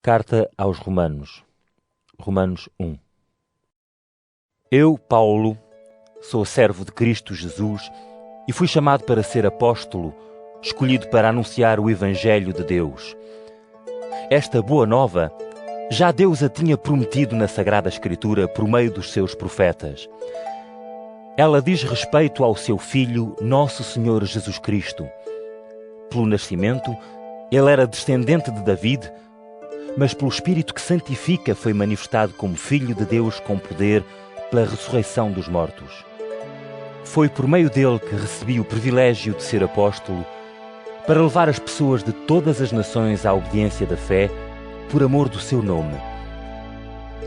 Carta aos Romanos. Romanos 1. Eu, Paulo, sou servo de Cristo Jesus e fui chamado para ser apóstolo, escolhido para anunciar o Evangelho de Deus. Esta boa nova já Deus a tinha prometido na Sagrada Escritura por meio dos seus profetas. Ela diz respeito ao seu Filho, nosso Senhor Jesus Cristo. Pelo nascimento, ele era descendente de David, mas pelo Espírito que santifica foi manifestado como Filho de Deus com poder pela ressurreição dos mortos. Foi por meio dele que recebi o privilégio de ser apóstolo para levar as pessoas de todas as nações à obediência da fé por amor do seu nome.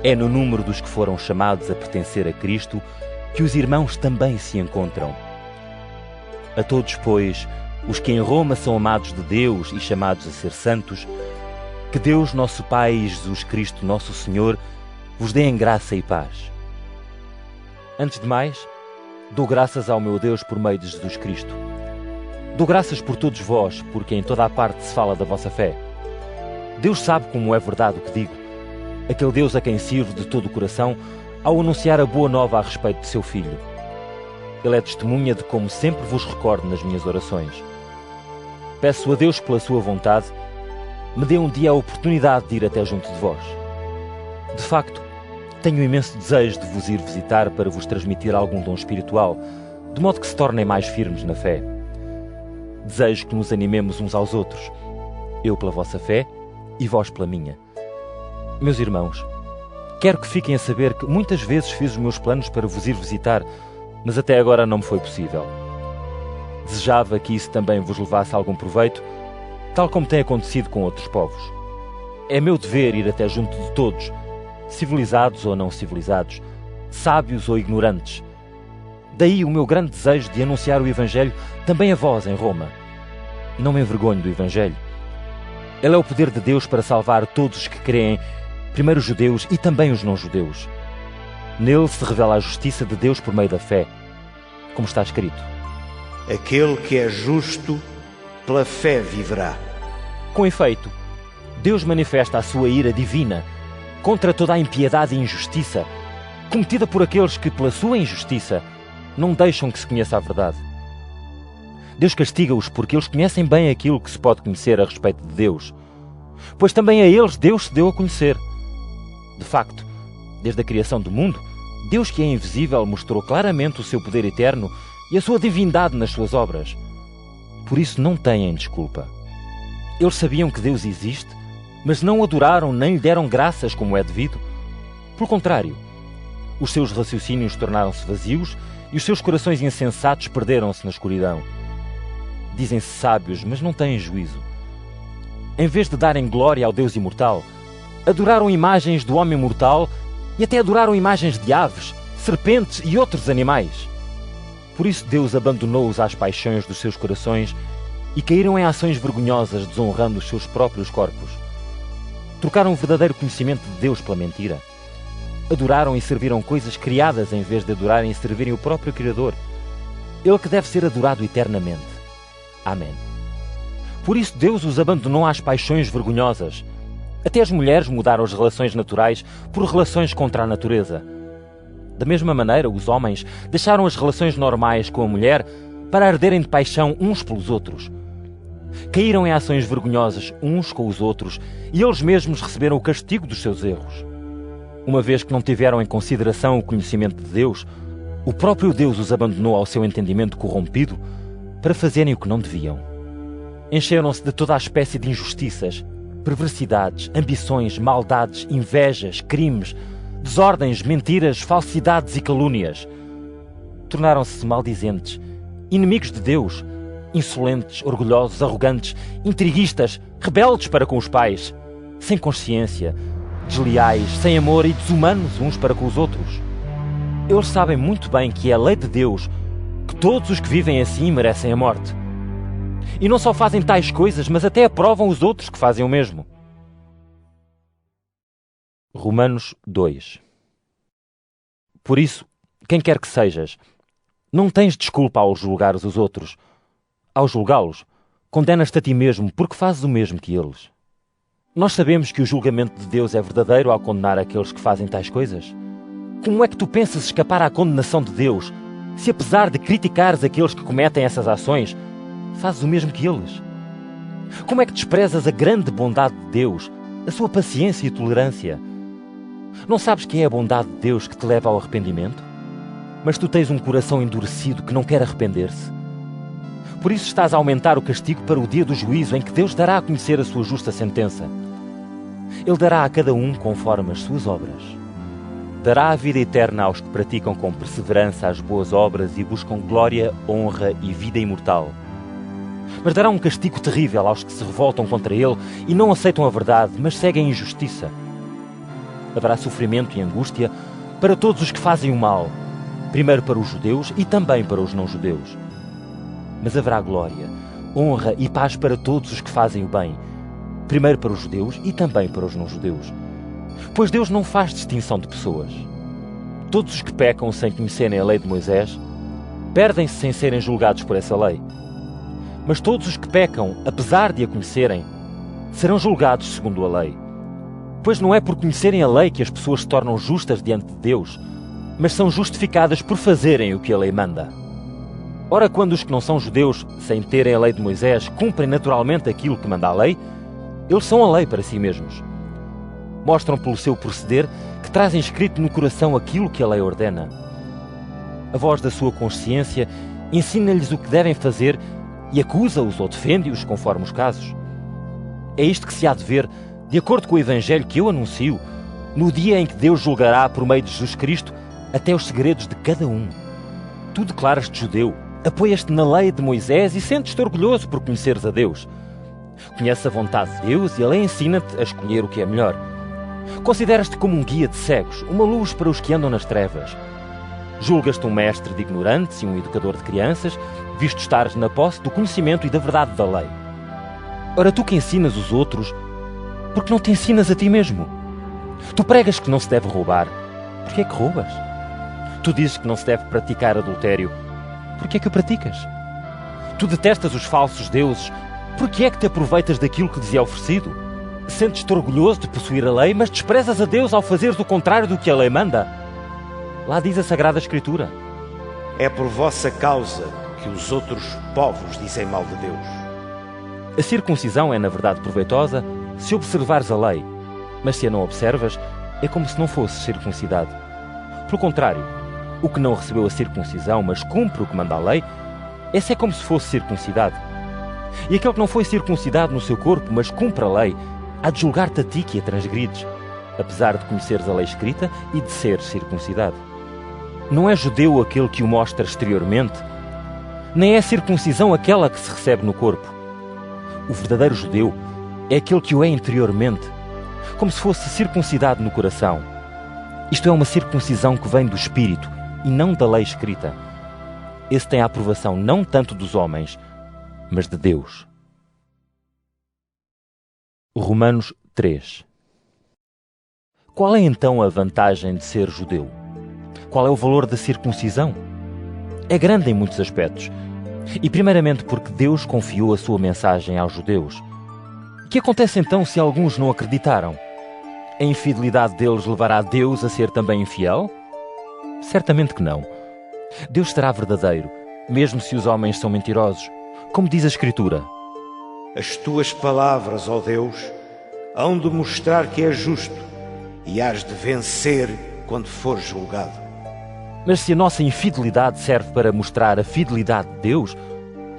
É no número dos que foram chamados a pertencer a Cristo que os irmãos também se encontram. A todos, pois, os que em Roma são amados de Deus e chamados a ser santos, que Deus, nosso Pai, e Jesus Cristo, nosso Senhor, vos dê em graça e paz. Antes de mais, dou graças ao meu Deus por meio de Jesus Cristo. Dou graças por todos vós, porque em toda a parte se fala da vossa fé. Deus sabe como é verdade o que digo, aquele Deus a quem sirvo de todo o coração ao anunciar a boa nova a respeito de seu Filho. Ele é testemunha de como sempre vos recordo nas minhas orações. Peço a Deus, pela sua vontade, me dê um dia a oportunidade de ir até junto de vós. De facto, tenho imenso desejo de vos ir visitar para vos transmitir algum dom espiritual, de modo que se tornem mais firmes na fé. Desejo que nos animemos uns aos outros, eu pela vossa fé e vós pela minha. Meus irmãos, quero que fiquem a saber que muitas vezes fiz os meus planos para vos ir visitar, mas até agora não me foi possível. Desejava que isso também vos levasse algum proveito, tal como tem acontecido com outros povos. É meu dever ir até junto de todos, civilizados ou não civilizados, sábios ou ignorantes. Daí o meu grande desejo de anunciar o Evangelho também a vós em Roma. Não me envergonho do Evangelho. Ele é o poder de Deus para salvar todos os que creem, primeiro os judeus e também os não-judeus. Nele se revela a justiça de Deus por meio da fé, como está escrito. Aquele que é justo, pela fé viverá. Com efeito, Deus manifesta a sua ira divina contra toda a impiedade e injustiça cometida por aqueles que, pela sua injustiça, não deixam que se conheça a verdade. Deus castiga-os porque eles conhecem bem aquilo que se pode conhecer a respeito de Deus, pois também a eles Deus se deu a conhecer. De facto, desde a criação do mundo, Deus, que é invisível, mostrou claramente o seu poder eterno e a sua divindade nas suas obras. Por isso não têm desculpa. Eles sabiam que Deus existe, mas não o adoraram nem lhe deram graças como é devido. Pelo contrário, os seus raciocínios tornaram-se vazios e os seus corações insensatos perderam-se na escuridão. Dizem-se sábios, mas não têm juízo. Em vez de darem glória ao Deus imortal, adoraram imagens do homem mortal e até adoraram imagens de aves, serpentes e outros animais. Por isso Deus abandonou-os às paixões dos seus corações e caíram em ações vergonhosas, desonrando os seus próprios corpos. Trocaram o verdadeiro conhecimento de Deus pela mentira. Adoraram e serviram coisas criadas em vez de adorarem e servirem o próprio Criador, Ele que deve ser adorado eternamente. Amém. Por isso Deus os abandonou às paixões vergonhosas. Até as mulheres mudaram as relações naturais por relações contra a natureza. Da mesma maneira, os homens deixaram as relações normais com a mulher para arderem de paixão uns pelos outros. Caíram em ações vergonhosas uns com os outros e eles mesmos receberam o castigo dos seus erros. Uma vez que não tiveram em consideração o conhecimento de Deus, o próprio Deus os abandonou ao seu entendimento corrompido para fazerem o que não deviam. Encheram-se de toda a espécie de injustiças, perversidades, ambições, maldades, invejas, crimes, desordens, mentiras, falsidades e calúnias. Tornaram-se maldizentes, inimigos de Deus, insolentes, orgulhosos, arrogantes, intriguistas, rebeldes para com os pais, sem consciência, desleais, sem amor e desumanos uns para com os outros. Eles sabem muito bem que é a lei de Deus que todos os que vivem assim merecem a morte. E não só fazem tais coisas, mas até aprovam os outros que fazem o mesmo. Romanos 2. Por isso, quem quer que sejas, não tens desculpa ao julgares os outros. Ao julgá-los, condenas-te a ti mesmo porque fazes o mesmo que eles. Nós sabemos que o julgamento de Deus é verdadeiro ao condenar aqueles que fazem tais coisas. Como é que tu pensas escapar à condenação de Deus, se apesar de criticares aqueles que cometem essas ações, fazes o mesmo que eles? Como é que desprezas a grande bondade de Deus, a sua paciência e tolerância? Não sabes que é a bondade de Deus que te leva ao arrependimento? Mas tu tens um coração endurecido que não quer arrepender-se. Por isso estás a aumentar o castigo para o dia do juízo, em que Deus dará a conhecer a sua justa sentença. Ele dará a cada um conforme as suas obras. Dará a vida eterna aos que praticam com perseverança as boas obras e buscam glória, honra e vida imortal. Mas dará um castigo terrível aos que se revoltam contra ele e não aceitam a verdade, mas seguem a injustiça. Haverá sofrimento e angústia para todos os que fazem o mal, primeiro para os judeus e também para os não-judeus. Mas haverá glória, honra e paz para todos os que fazem o bem, primeiro para os judeus e também para os não-judeus. Pois Deus não faz distinção de pessoas. Todos os que pecam sem conhecerem a lei de Moisés, perdem-se sem serem julgados por essa lei. Mas todos os que pecam, apesar de a conhecerem, serão julgados segundo a lei. Pois não é por conhecerem a lei que as pessoas se tornam justas diante de Deus, mas são justificadas por fazerem o que a lei manda. Ora, quando os que não são judeus, sem terem a lei de Moisés, cumprem naturalmente aquilo que manda a lei, eles são a lei para si mesmos. Mostram pelo seu proceder que trazem escrito no coração aquilo que a lei ordena. A voz da sua consciência ensina-lhes o que devem fazer e acusa-os ou defende-os conforme os casos. É isto que se há de ver, de acordo com o Evangelho que eu anuncio, no dia em que Deus julgará por meio de Jesus Cristo até os segredos de cada um. Tu declaras-te judeu, apoias-te na lei de Moisés e sentes-te orgulhoso por conheceres a Deus. Conheces a vontade de Deus e a lei ensina-te a escolher o que é melhor. Consideras-te como um guia de cegos, uma luz para os que andam nas trevas. Julgas-te um mestre de ignorantes e um educador de crianças, visto estares na posse do conhecimento e da verdade da lei. Ora, tu que ensinas os outros, por que não te ensinas a ti mesmo? Tu pregas que não se deve roubar, por que é que roubas? Tu dizes que não se deve praticar adultério, por que é que o praticas? Tu detestas os falsos deuses, por que é que te aproveitas daquilo que te é oferecido? Sentes-te orgulhoso de possuir a lei, mas desprezas a Deus ao fazeres o contrário do que a lei manda? Lá diz a Sagrada Escritura: É por vossa causa que os outros povos dizem mal de Deus. A circuncisão é, na verdade, proveitosa se observares a lei, mas se a não observas, é como se não fosses circuncidado. Pelo contrário, o que não recebeu a circuncisão, mas cumpre o que manda a lei, esse é como se fosse circuncidado. E aquele que não foi circuncidado no seu corpo, mas cumpre a lei, há de julgar-te a ti que a transgrides, apesar de conheceres a lei escrita e de seres circuncidado. Não é judeu aquele que o mostra exteriormente, nem é a circuncisão aquela que se recebe no corpo. O verdadeiro judeu é aquele que o é interiormente, como se fosse circuncidado no coração. Isto é uma circuncisão que vem do Espírito e não da lei escrita. Esse tem a aprovação não tanto dos homens, mas de Deus. Romanos 3. Qual é então a vantagem de ser judeu? Qual é o valor da circuncisão? É grande em muitos aspectos. E primeiramente porque Deus confiou a sua mensagem aos judeus. O que acontece então se alguns não acreditaram? A infidelidade deles levará Deus a ser também infiel? Certamente que não. Deus será verdadeiro, mesmo se os homens são mentirosos, como diz a Escritura. As tuas palavras, ó Deus, hão de mostrar que és justo e hás de vencer quando fores julgado. Mas se a nossa infidelidade serve para mostrar a fidelidade de Deus,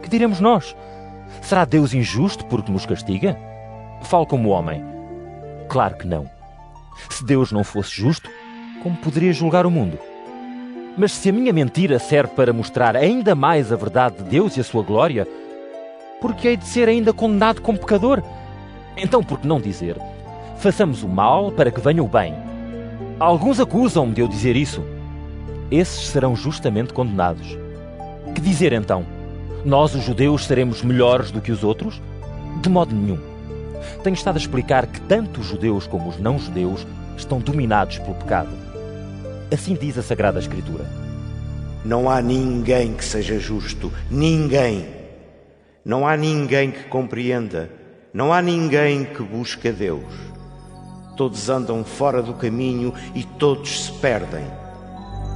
que diremos nós? Será Deus injusto porque nos castiga? Falo como homem. Claro que não. Se Deus não fosse justo, como poderia julgar o mundo? Mas se a minha mentira serve para mostrar ainda mais a verdade de Deus e a sua glória, por que hei de ser ainda condenado como pecador? Então, por que não dizer: façamos o mal para que venha o bem? Alguns acusam-me de eu dizer isso. Esses serão justamente condenados. Que dizer então? Nós, os judeus, seremos melhores do que os outros? De modo nenhum. Tenho estado a explicar que tanto os judeus como os não-judeus estão dominados pelo pecado. Assim diz a Sagrada Escritura. Não há ninguém que seja justo, ninguém. Não há ninguém que compreenda. Não há ninguém que busque a Deus. Todos andam fora do caminho e todos se perdem.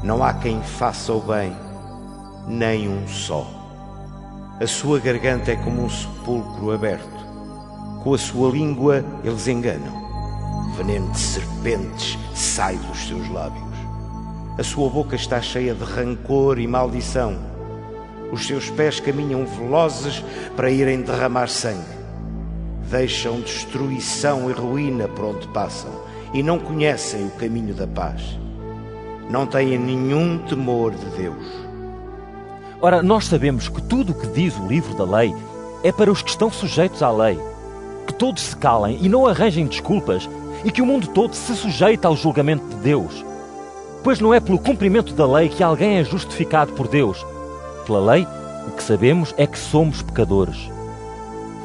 Não há quem faça o bem, nem um só. A sua garganta é como um sepulcro aberto. Com a sua língua eles enganam. Veneno de serpentes sai dos seus lábios. A sua boca está cheia de rancor e maldição. Os seus pés caminham velozes para irem derramar sangue. Deixam destruição e ruína por onde passam e não conhecem o caminho da paz. Não têm nenhum temor de Deus. Ora, nós sabemos que tudo o que diz o livro da lei é para os que estão sujeitos à lei, que todos se calem e não arranjem desculpas, e que o mundo todo se sujeita ao julgamento de Deus. Pois não é pelo cumprimento da lei que alguém é justificado por Deus. Pela lei, o que sabemos é que somos pecadores.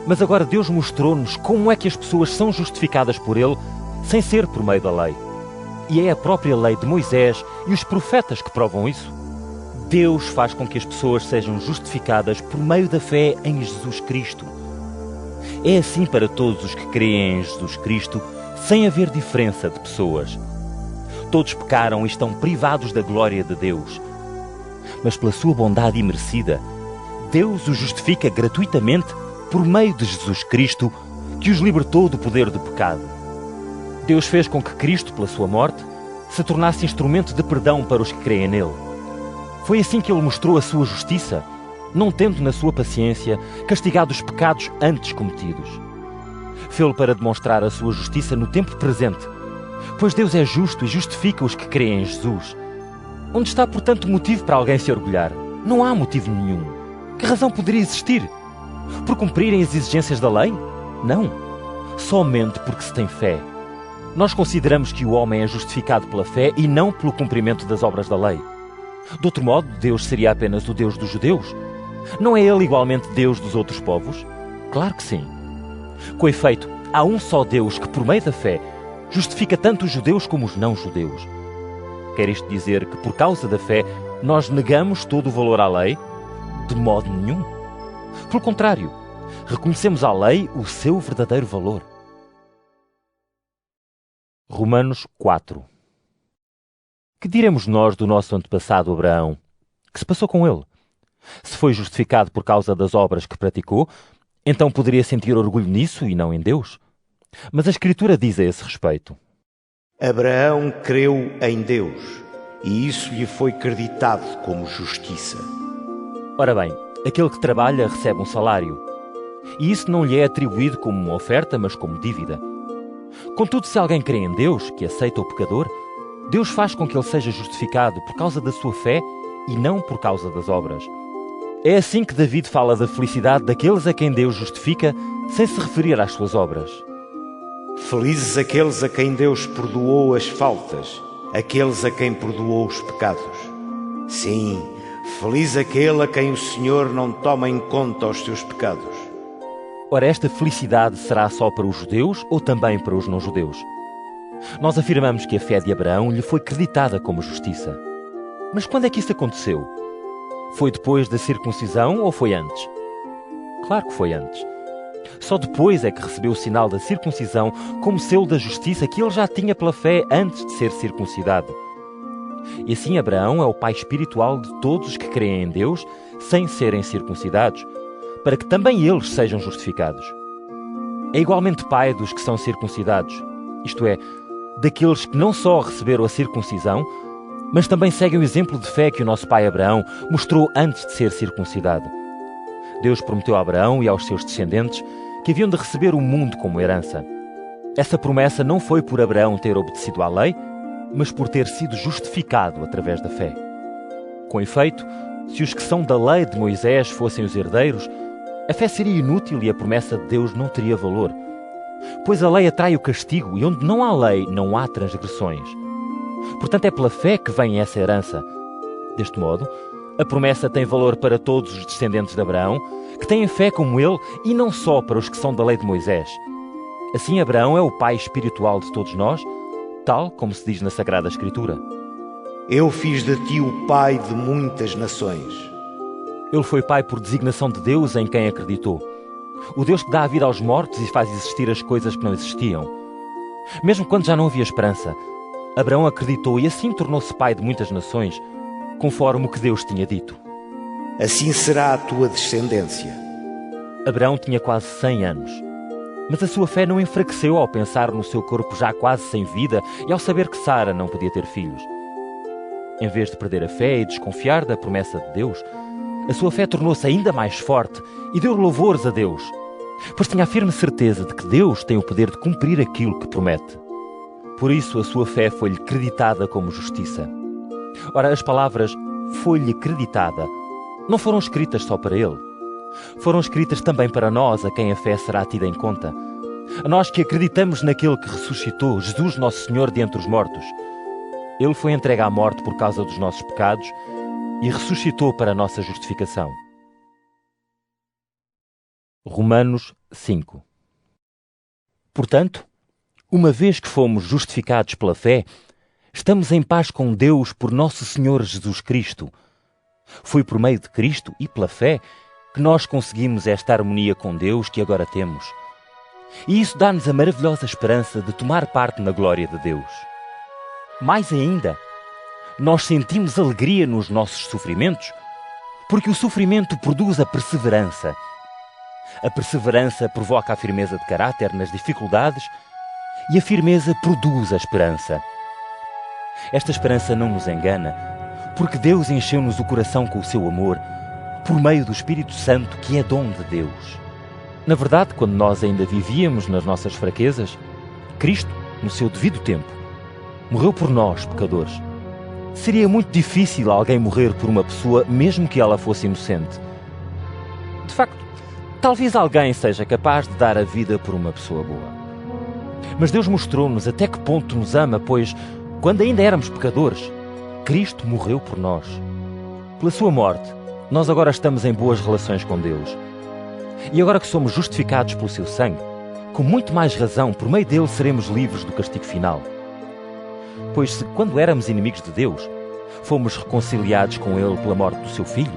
Mas agora Deus mostrou-nos como é que as pessoas são justificadas por Ele, sem ser por meio da lei. E é a própria lei de Moisés e os profetas que provam isso. Deus faz com que as pessoas sejam justificadas por meio da fé em Jesus Cristo. É assim para todos os que creem em Jesus Cristo, sem haver diferença de pessoas. Todos pecaram e estão privados da glória de Deus. Mas pela sua bondade imerecida, Deus os justifica gratuitamente por meio de Jesus Cristo, que os libertou do poder do pecado. Deus fez com que Cristo, pela sua morte, se tornasse instrumento de perdão para os que creem nele. Foi assim que ele mostrou a sua justiça, não tendo na sua paciência castigado os pecados antes cometidos. Fê-lo para demonstrar a sua justiça no tempo presente, pois Deus é justo e justifica os que creem em Jesus. Onde está, portanto, motivo para alguém se orgulhar? Não há motivo nenhum. Que razão poderia existir? Por cumprirem as exigências da lei? Não. Somente porque se tem fé. Nós consideramos que o homem é justificado pela fé e não pelo cumprimento das obras da lei. De outro modo, Deus seria apenas o Deus dos judeus? Não é Ele igualmente Deus dos outros povos? Claro que sim. Com efeito, há um só Deus que, por meio da fé, justifica tanto os judeus como os não-judeus. Quer isto dizer que, por causa da fé, nós negamos todo o valor à lei? De modo nenhum. Pelo contrário, reconhecemos à lei o seu verdadeiro valor. Romanos 4. Que diremos nós do nosso antepassado Abraão? Que se passou com ele? Se foi justificado por causa das obras que praticou, então poderia sentir orgulho nisso e não em Deus? Mas a Escritura diz a esse respeito: Abraão creu em Deus, e isso lhe foi creditado como justiça. Ora bem, aquele que trabalha recebe um salário, e isso não lhe é atribuído como uma oferta, mas como dívida. Contudo, se alguém crê em Deus, que aceita o pecador, Deus faz com que ele seja justificado por causa da sua fé e não por causa das obras. É assim que David fala da felicidade daqueles a quem Deus justifica, sem se referir às suas obras. Felizes aqueles a quem Deus perdoou as faltas, aqueles a quem perdoou os pecados. Sim, feliz aquele a quem o Senhor não toma em conta os seus pecados. Ora, esta felicidade será só para os judeus ou também para os não-judeus? Nós afirmamos que a fé de Abraão lhe foi creditada como justiça. Mas quando é que isso aconteceu? Foi depois da circuncisão ou foi antes? Claro que foi antes. Só depois é que recebeu o sinal da circuncisão como selo da justiça que ele já tinha pela fé antes de ser circuncidado. E assim Abraão é o pai espiritual de todos os que creem em Deus sem serem circuncidados, para que também eles sejam justificados. É igualmente pai dos que são circuncidados, isto é, daqueles que não só receberam a circuncisão, mas também seguem o exemplo de fé que o nosso pai Abraão mostrou antes de ser circuncidado. Deus prometeu a Abraão e aos seus descendentes que haviam de receber o mundo como herança. Essa promessa não foi por Abraão ter obedecido à lei, mas por ter sido justificado através da fé. Com efeito, se os que são da lei de Moisés fossem os herdeiros, a fé seria inútil e a promessa de Deus não teria valor. Pois a lei atrai o castigo e onde não há lei, não há transgressões. Portanto, é pela fé que vem essa herança. Deste modo, a promessa tem valor para todos os descendentes de Abraão, que têm fé como ele, e não só para os que são da lei de Moisés. Assim, Abraão é o pai espiritual de todos nós, tal como se diz na Sagrada Escritura. Eu fiz de ti o pai de muitas nações. Ele foi pai por designação de Deus em quem acreditou. O Deus que dá a vida aos mortos e faz existir as coisas que não existiam. Mesmo quando já não havia esperança, Abraão acreditou e assim tornou-se pai de muitas nações, conforme o que Deus tinha dito. Assim será a tua descendência. Abraão tinha quase 100 anos, mas a sua fé não enfraqueceu ao pensar no seu corpo já quase sem vida e ao saber que Sara não podia ter filhos. Em vez de perder a fé e desconfiar da promessa de Deus, a sua fé tornou-se ainda mais forte e deu louvores a Deus, pois tinha a firme certeza de que Deus tem o poder de cumprir aquilo que promete. Por isso a sua fé foi-lhe creditada como justiça. Ora, as palavras "foi-lhe creditada" não foram escritas só para ele. Foram escritas também para nós, a quem a fé será tida em conta. A nós que acreditamos naquele que ressuscitou, Jesus Nosso Senhor de entre os mortos. Ele foi entregue à morte por causa dos nossos pecados e ressuscitou para a nossa justificação. Romanos 5. Portanto, uma vez que fomos justificados pela fé, estamos em paz com Deus por nosso Senhor Jesus Cristo. Foi por meio de Cristo e pela fé que nós conseguimos esta harmonia com Deus que agora temos. E isso dá-nos a maravilhosa esperança de tomar parte na glória de Deus. Mais ainda, nós sentimos alegria nos nossos sofrimentos, porque o sofrimento produz a perseverança. A perseverança provoca a firmeza de caráter nas dificuldades e a firmeza produz a esperança. Esta esperança não nos engana, porque Deus encheu-nos o coração com o seu amor, por meio do Espírito Santo, que é dom de Deus. Na verdade, quando nós ainda vivíamos nas nossas fraquezas, Cristo, no seu devido tempo, morreu por nós, pecadores. Seria muito difícil alguém morrer por uma pessoa, mesmo que ela fosse inocente. De facto, talvez alguém seja capaz de dar a vida por uma pessoa boa. Mas Deus mostrou-nos até que ponto nos ama, pois, quando ainda éramos pecadores, Cristo morreu por nós. Pela sua morte, nós agora estamos em boas relações com Deus. E agora que somos justificados pelo seu sangue, com muito mais razão, por meio dele seremos livres do castigo final. Pois se, quando éramos inimigos de Deus, fomos reconciliados com ele pela morte do seu Filho,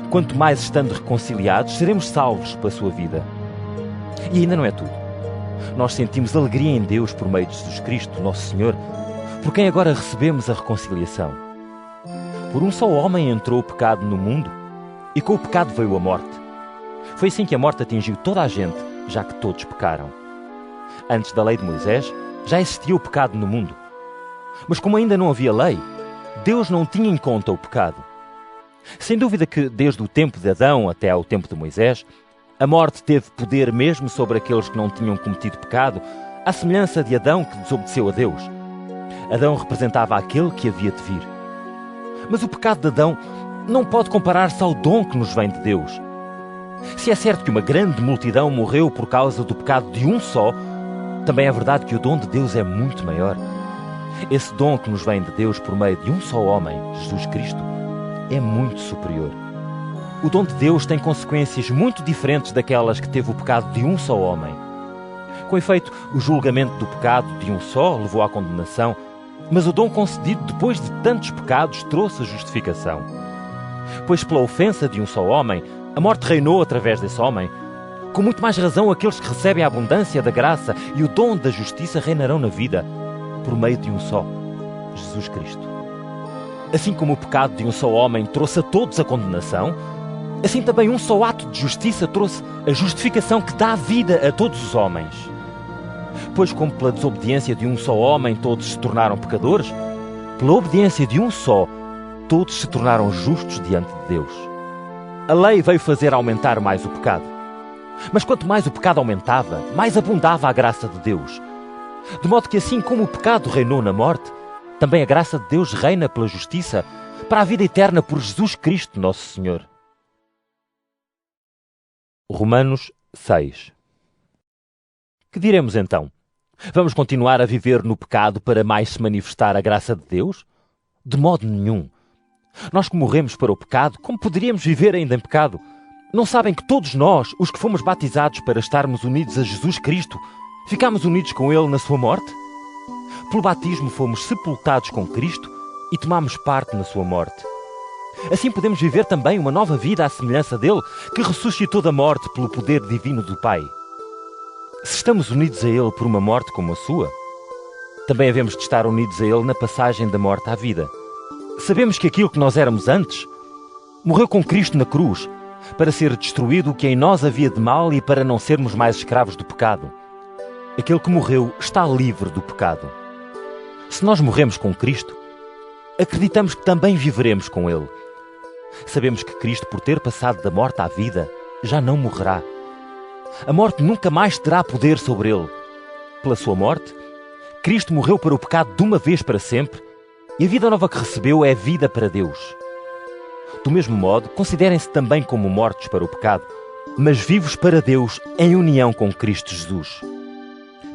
quanto mais estando reconciliados, seremos salvos pela sua vida. E ainda não é tudo. Nós sentimos alegria em Deus por meio de Jesus Cristo, nosso Senhor, por quem agora recebemos a reconciliação. Por um só homem entrou o pecado no mundo, e com o pecado veio a morte. Foi assim que a morte atingiu toda a gente, já que todos pecaram. Antes da lei de Moisés, já existia o pecado no mundo. Mas como ainda não havia lei, Deus não tinha em conta o pecado. Sem dúvida que, desde o tempo de Adão até ao tempo de Moisés, a morte teve poder mesmo sobre aqueles que não tinham cometido pecado, à semelhança de Adão que desobedeceu a Deus. Adão representava aquele que havia de vir. Mas o pecado de Adão não pode comparar-se ao dom que nos vem de Deus. Se é certo que uma grande multidão morreu por causa do pecado de um só, também é verdade que o dom de Deus é muito maior. Esse dom que nos vem de Deus por meio de um só homem, Jesus Cristo, é muito superior. O dom de Deus tem consequências muito diferentes daquelas que teve o pecado de um só homem. Com efeito, o julgamento do pecado de um só levou à condenação, mas o dom concedido depois de tantos pecados trouxe a justificação. Pois pela ofensa de um só homem, a morte reinou através desse homem. Com muito mais razão, aqueles que recebem a abundância da graça e o dom da justiça reinarão na vida, por meio de um só, Jesus Cristo. Assim como o pecado de um só homem trouxe a todos a condenação, assim também um só ato de justiça trouxe a justificação que dá vida a todos os homens. Pois como pela desobediência de um só homem todos se tornaram pecadores, pela obediência de um só, todos se tornaram justos diante de Deus. A lei veio fazer aumentar mais o pecado. Mas quanto mais o pecado aumentava, mais abundava a graça de Deus. De modo que assim como o pecado reinou na morte, também a graça de Deus reina pela justiça, para a vida eterna por Jesus Cristo, nosso Senhor. Romanos 6. Que diremos então? Vamos continuar a viver no pecado para mais se manifestar a graça de Deus? De modo nenhum. Nós que morremos para o pecado, como poderíamos viver ainda em pecado? Não sabem que todos nós, os que fomos batizados para estarmos unidos a Jesus Cristo, ficámos unidos com Ele na sua morte? Pelo batismo fomos sepultados com Cristo e tomámos parte na sua morte. Assim podemos viver também uma nova vida à semelhança dele, que ressuscitou da morte pelo poder divino do Pai. Se estamos unidos a ele por uma morte como a sua, também havemos de estar unidos a ele na passagem da morte à vida. Sabemos que aquilo que nós éramos antes morreu com Cristo na cruz, para ser destruído o que em nós havia de mal e para não sermos mais escravos do pecado. Aquele que morreu está livre do pecado. Se nós morremos com Cristo, acreditamos que também viveremos com Ele. Sabemos que Cristo, por ter passado da morte à vida, já não morrerá. A morte nunca mais terá poder sobre Ele. Pela sua morte, Cristo morreu para o pecado de uma vez para sempre, e a vida nova que recebeu é vida para Deus. Do mesmo modo, considerem-se também como mortos para o pecado, mas vivos para Deus em união com Cristo Jesus.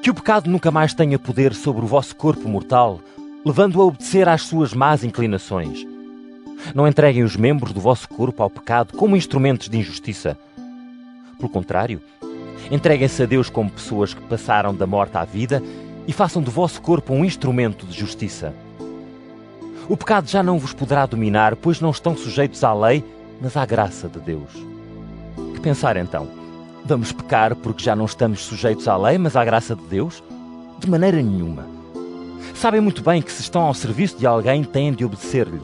Que o pecado nunca mais tenha poder sobre o vosso corpo mortal, levando-o a obedecer às suas más inclinações. Não entreguem os membros do vosso corpo ao pecado como instrumentos de injustiça. Pelo contrário, entreguem-se a Deus como pessoas que passaram da morte à vida e façam do vosso corpo um instrumento de justiça. O pecado já não vos poderá dominar, pois não estão sujeitos à lei, mas à graça de Deus. Que pensar então? Vamos pecar porque já não estamos sujeitos à lei, mas à graça de Deus? De maneira nenhuma. Sabem muito bem que se estão ao serviço de alguém, têm de obedecer-lhe.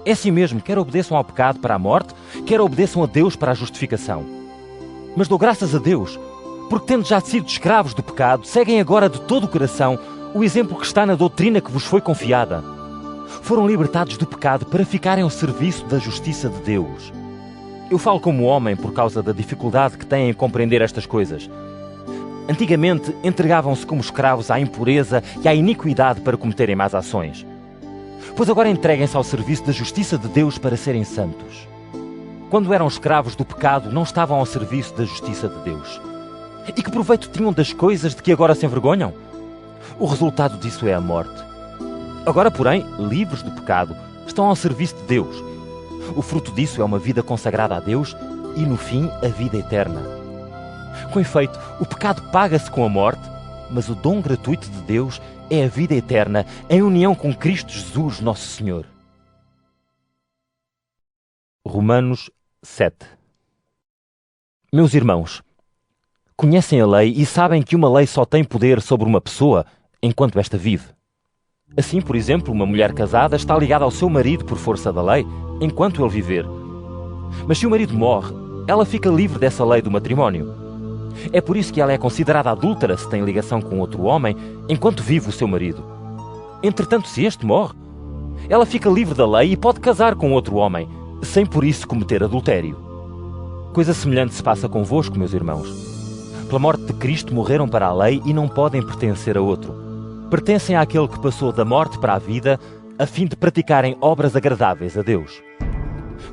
É assim mesmo, quer obedeçam ao pecado para a morte, quer obedeçam a Deus para a justificação. Mas dou graças a Deus, porque tendo já sido escravos do pecado, seguem agora de todo o coração o exemplo que está na doutrina que vos foi confiada. Foram libertados do pecado para ficarem ao serviço da justiça de Deus. Eu falo como homem por causa da dificuldade que têm em compreender estas coisas. Antigamente, entregavam-se como escravos à impureza e à iniquidade para cometerem más ações. Pois agora entreguem-se ao serviço da justiça de Deus para serem santos. Quando eram escravos do pecado, não estavam ao serviço da justiça de Deus. E que proveito tinham das coisas de que agora se envergonham? O resultado disso é a morte. Agora, porém, livres do pecado, estão ao serviço de Deus. O fruto disso é uma vida consagrada a Deus e, no fim, a vida eterna. Com efeito, o pecado paga-se com a morte, mas o dom gratuito de Deus é a vida eterna em união com Cristo Jesus, nosso Senhor. Romanos 7. Meus irmãos, conhecem a lei e sabem que uma lei só tem poder sobre uma pessoa enquanto esta vive. Assim, por exemplo, uma mulher casada está ligada ao seu marido por força da lei, enquanto ele viver. Mas se o marido morre, ela fica livre dessa lei do matrimónio. É por isso que ela é considerada adúltera se tem ligação com outro homem, enquanto vive o seu marido. Entretanto, se este morre, ela fica livre da lei e pode casar com outro homem, sem por isso cometer adultério. Coisa semelhante se passa convosco, meus irmãos. Pela morte de Cristo morreram para a lei e não podem pertencer a outro. Pertencem àquele que passou da morte para a vida, a fim de praticarem obras agradáveis a Deus.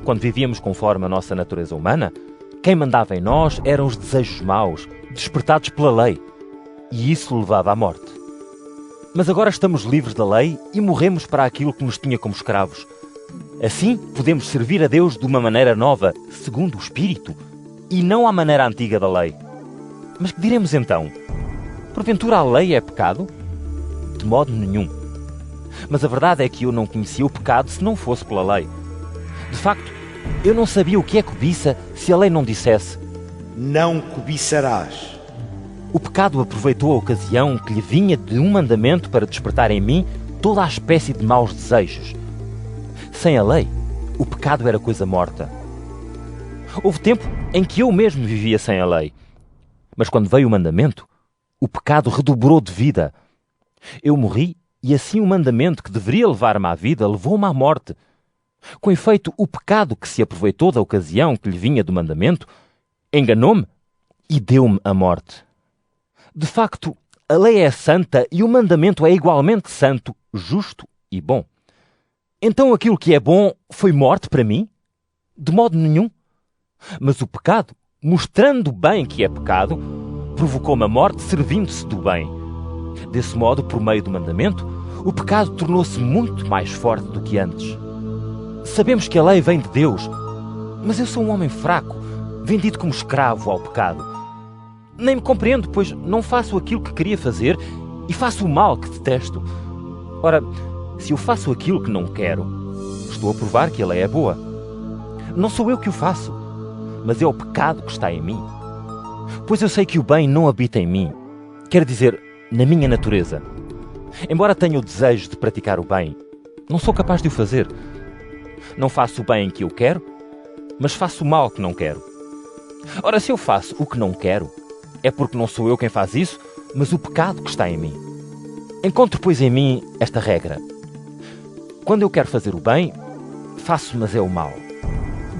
Quando vivíamos conforme a nossa natureza humana, quem mandava em nós eram os desejos maus, despertados pela lei, e isso levava à morte. Mas agora estamos livres da lei e morremos para aquilo que nos tinha como escravos. Assim, podemos servir a Deus de uma maneira nova, segundo o Espírito, e não à maneira antiga da lei. Mas que diremos então? Porventura a lei é pecado? De modo nenhum. Mas a verdade é que eu não conhecia o pecado se não fosse pela lei. De facto, eu não sabia o que é cobiça se a lei não dissesse: não cobiçarás. O pecado aproveitou a ocasião que lhe vinha de um mandamento para despertar em mim toda a espécie de maus desejos. Sem a lei, o pecado era coisa morta. Houve tempo em que eu mesmo vivia sem a lei. Mas quando veio o mandamento, o pecado redobrou de vida. Eu morri e assim o mandamento que deveria levar-me à vida levou-me à morte. Com efeito, o pecado que se aproveitou da ocasião que lhe vinha do mandamento enganou-me e deu-me a morte. De facto, a lei é santa e o mandamento é igualmente santo, justo e bom. Então aquilo que é bom foi morte para mim? De modo nenhum. Mas o pecado, mostrando bem que é pecado, provocou-me a morte servindo-se do bem. Desse modo, por meio do mandamento, o pecado tornou-se muito mais forte do que antes. Sabemos que a lei vem de Deus, mas eu sou um homem fraco, vendido como escravo ao pecado. Nem me compreendo, pois não faço aquilo que queria fazer e faço o mal que detesto. Ora, se eu faço aquilo que não quero, estou a provar que a lei é boa. Não sou eu que o faço, mas é o pecado que está em mim. Pois eu sei que o bem não habita em mim, quer dizer, na minha natureza. Embora tenha o desejo de praticar o bem, não sou capaz de o fazer. Não faço o bem que eu quero, mas faço o mal que não quero. Ora, se eu faço o que não quero, é porque não sou eu quem faz isso, mas o pecado que está em mim. Encontro, pois, em mim esta regra. Quando eu quero fazer o bem, faço, mas é o mal.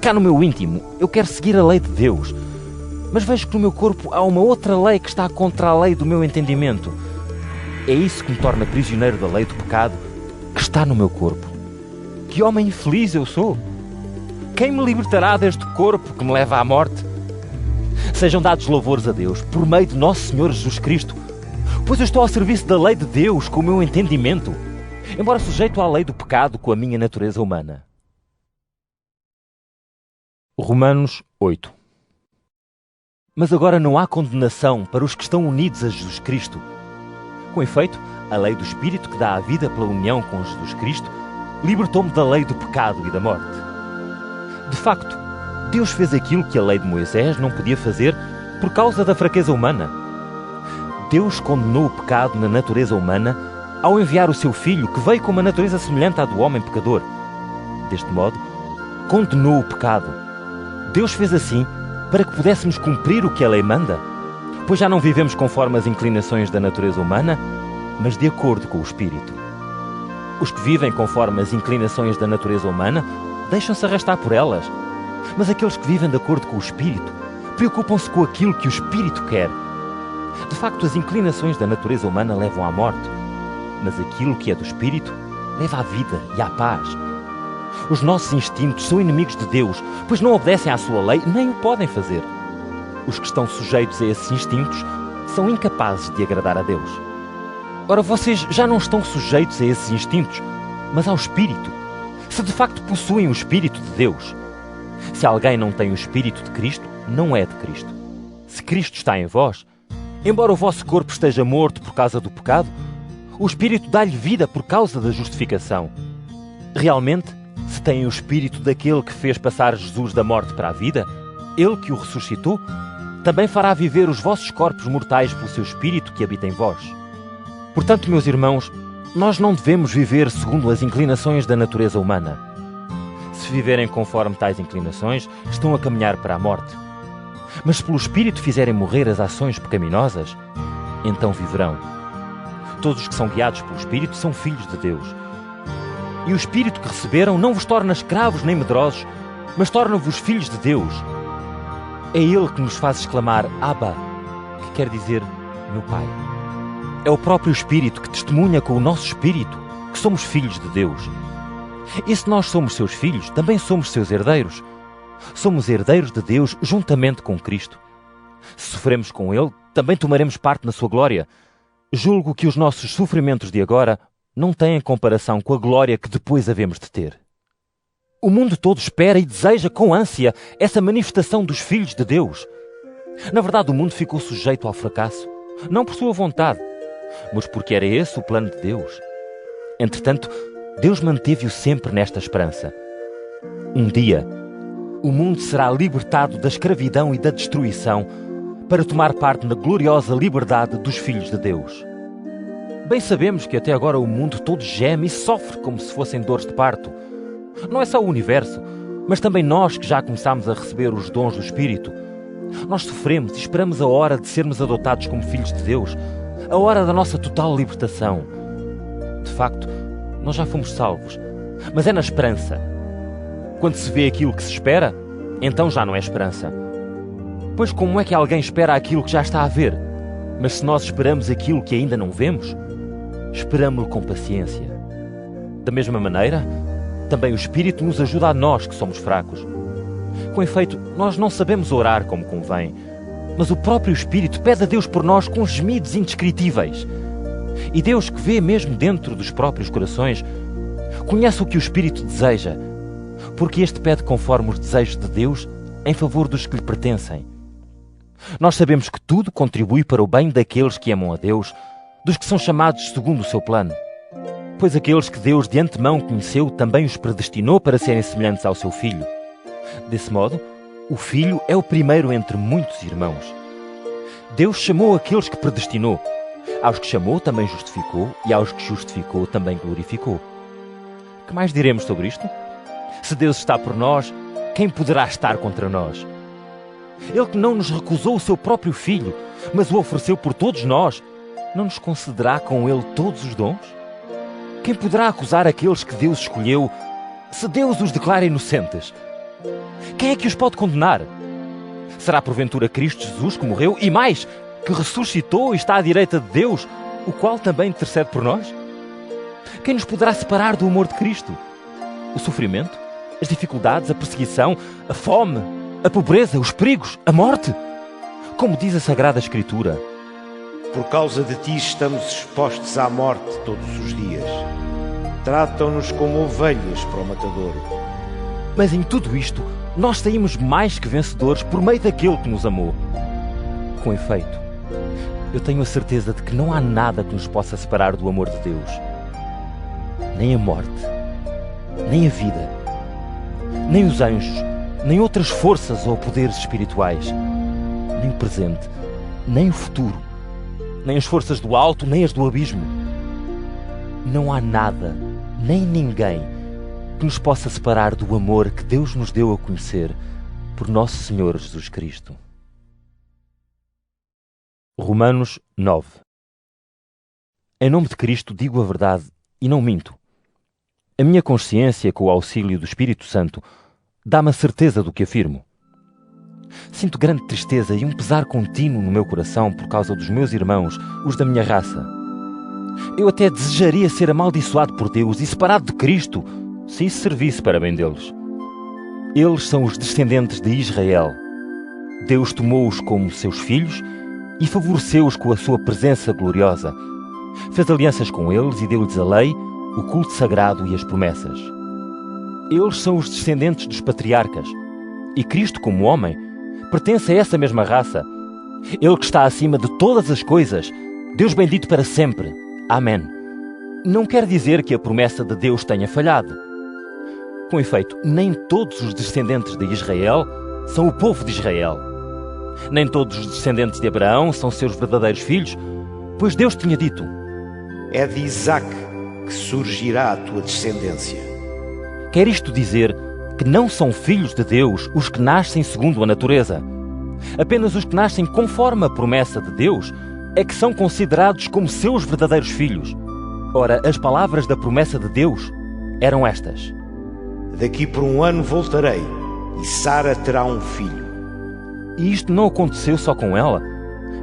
Cá no meu íntimo, eu quero seguir a lei de Deus, mas vejo que no meu corpo há uma outra lei que está contra a lei do meu entendimento. É isso que me torna prisioneiro da lei do pecado que está no meu corpo. Que homem infeliz eu sou! Quem me libertará deste corpo que me leva à morte? Sejam dados louvores a Deus por meio de nosso Senhor Jesus Cristo, pois eu estou ao serviço da lei de Deus com o meu entendimento, embora sujeito à lei do pecado com a minha natureza humana. Romanos 8. Mas agora não há condenação para os que estão unidos a Jesus Cristo. Com efeito, a lei do Espírito que dá a vida pela união com Jesus Cristo libertou-me da lei do pecado e da morte. De facto, Deus fez aquilo que a lei de Moisés não podia fazer por causa da fraqueza humana. Deus condenou o pecado na natureza humana ao enviar o seu Filho, que veio com uma natureza semelhante à do homem pecador. Deste modo, condenou o pecado. Deus fez assim para que pudéssemos cumprir o que a lei manda, pois já não vivemos conforme as inclinações da natureza humana, mas de acordo com o Espírito. Os que vivem conforme as inclinações da natureza humana deixam-se arrastar por elas, mas aqueles que vivem de acordo com o Espírito preocupam-se com aquilo que o Espírito quer. De facto, as inclinações da natureza humana levam à morte, mas aquilo que é do Espírito leva à vida e à paz. Os nossos instintos são inimigos de Deus, pois não obedecem à sua lei, nem o podem fazer. Os que estão sujeitos a esses instintos são incapazes de agradar a Deus. Ora, vocês já não estão sujeitos a esses instintos, mas ao Espírito, se de facto possuem o Espírito de Deus. Se alguém não tem o Espírito de Cristo, não é de Cristo. Se Cristo está em vós, embora o vosso corpo esteja morto por causa do pecado, o Espírito dá-lhe vida por causa da justificação. Realmente, se têm o Espírito daquele que fez passar Jesus da morte para a vida, ele que o ressuscitou, também fará viver os vossos corpos mortais pelo seu Espírito que habita em vós. Portanto, meus irmãos, nós não devemos viver segundo as inclinações da natureza humana. Se viverem conforme tais inclinações, estão a caminhar para a morte. Mas se pelo Espírito fizerem morrer as ações pecaminosas, então viverão. Todos os que são guiados pelo Espírito são filhos de Deus. E o Espírito que receberam não vos torna escravos nem medrosos, mas torna-vos filhos de Deus. É Ele que nos faz exclamar Abba, que quer dizer meu Pai. É o próprio Espírito que testemunha com o nosso Espírito que somos filhos de Deus. E se nós somos seus filhos, também somos seus herdeiros. Somos herdeiros de Deus juntamente com Cristo. Se sofremos com Ele, também tomaremos parte na sua glória. Julgo que os nossos sofrimentos de agora não têm comparação com a glória que depois havemos de ter. O mundo todo espera e deseja com ânsia essa manifestação dos filhos de Deus. Na verdade, o mundo ficou sujeito ao fracasso, não por sua vontade, mas porque era esse o plano de Deus. Entretanto, Deus manteve-o sempre nesta esperança. Um dia, o mundo será libertado da escravidão e da destruição para tomar parte na gloriosa liberdade dos filhos de Deus. Bem sabemos que até agora o mundo todo geme e sofre como se fossem dores de parto. Não é só o universo, mas também nós que já começámos a receber os dons do Espírito. Nós sofremos e esperamos a hora de sermos adotados como filhos de Deus, a hora da nossa total libertação. De facto, nós já fomos salvos, mas é na esperança. Quando se vê aquilo que se espera, então já não é esperança. Pois como é que alguém espera aquilo que já está a ver? Mas se nós esperamos aquilo que ainda não vemos, esperamo-lo com paciência. Da mesma maneira, também o Espírito nos ajuda a nós que somos fracos. Com efeito, nós não sabemos orar como convém, mas o próprio Espírito pede a Deus por nós com gemidos indescritíveis. E Deus, que vê mesmo dentro dos próprios corações, conhece o que o Espírito deseja, porque este pede conforme os desejos de Deus em favor dos que lhe pertencem. Nós sabemos que tudo contribui para o bem daqueles que amam a Deus, dos que são chamados segundo o seu plano. Pois aqueles que Deus de antemão conheceu também os predestinou para serem semelhantes ao seu Filho, Desse modo, o Filho é o primeiro entre muitos irmãos. Deus chamou aqueles que predestinou. Aos que chamou também justificou, e aos que justificou também glorificou. Que mais diremos sobre isto? Se Deus está por nós, quem poderá estar contra nós? Ele que não nos recusou o seu próprio Filho, mas o ofereceu por todos nós, não nos concederá com ele todos os dons? Quem poderá acusar aqueles que Deus escolheu, se Deus os declara inocentes? Quem é que os pode condenar? Será porventura Cristo Jesus que morreu e mais, que ressuscitou e está à direita de Deus, o qual também intercede por nós? Quem nos poderá separar do amor de Cristo? O sofrimento, as dificuldades, a perseguição, a fome, a pobreza, os perigos, a morte? Como diz a Sagrada Escritura: por causa de ti estamos expostos à morte todos os dias. Tratam-nos como ovelhas para o matadouro. Mas em tudo isto, nós saímos mais que vencedores por meio daquele que nos amou. Com efeito, eu tenho a certeza de que não há nada que nos possa separar do amor de Deus. Nem a morte, nem a vida, nem os anjos, nem outras forças ou poderes espirituais, nem o presente, nem o futuro, nem as forças do alto, nem as do abismo. Não há nada, nem ninguém, que nos possa separar do amor que Deus nos deu a conhecer por nosso Senhor Jesus Cristo. Romanos 9. Em nome de Cristo digo a verdade e não minto. A minha consciência, com o auxílio do Espírito Santo, dá-me a certeza do que afirmo. Sinto grande tristeza e um pesar contínuo no meu coração por causa dos meus irmãos, os da minha raça. Eu até desejaria ser amaldiçoado por Deus e separado de Cristo, se isso servisse para bem deles. Eles são os descendentes de Israel. Deus tomou-os como seus filhos e favoreceu-os com a sua presença gloriosa. Fez alianças com eles e deu-lhes a lei, o culto sagrado e as promessas. Eles são os descendentes dos patriarcas, e Cristo, como homem, pertence a essa mesma raça. Ele que está acima de todas as coisas, Deus bendito para sempre. Amém. Não quer dizer que a promessa de Deus tenha falhado. Com efeito, nem todos os descendentes de Israel são o povo de Israel. Nem todos os descendentes de Abraão são seus verdadeiros filhos, pois Deus tinha dito: é de Isaque que surgirá a tua descendência. Quer isto dizer que não são filhos de Deus os que nascem segundo a natureza. Apenas os que nascem conforme a promessa de Deus é que são considerados como seus verdadeiros filhos. Ora, as palavras da promessa de Deus eram estas: daqui por 1 ano voltarei, e Sara terá um filho. E isto não aconteceu só com ela,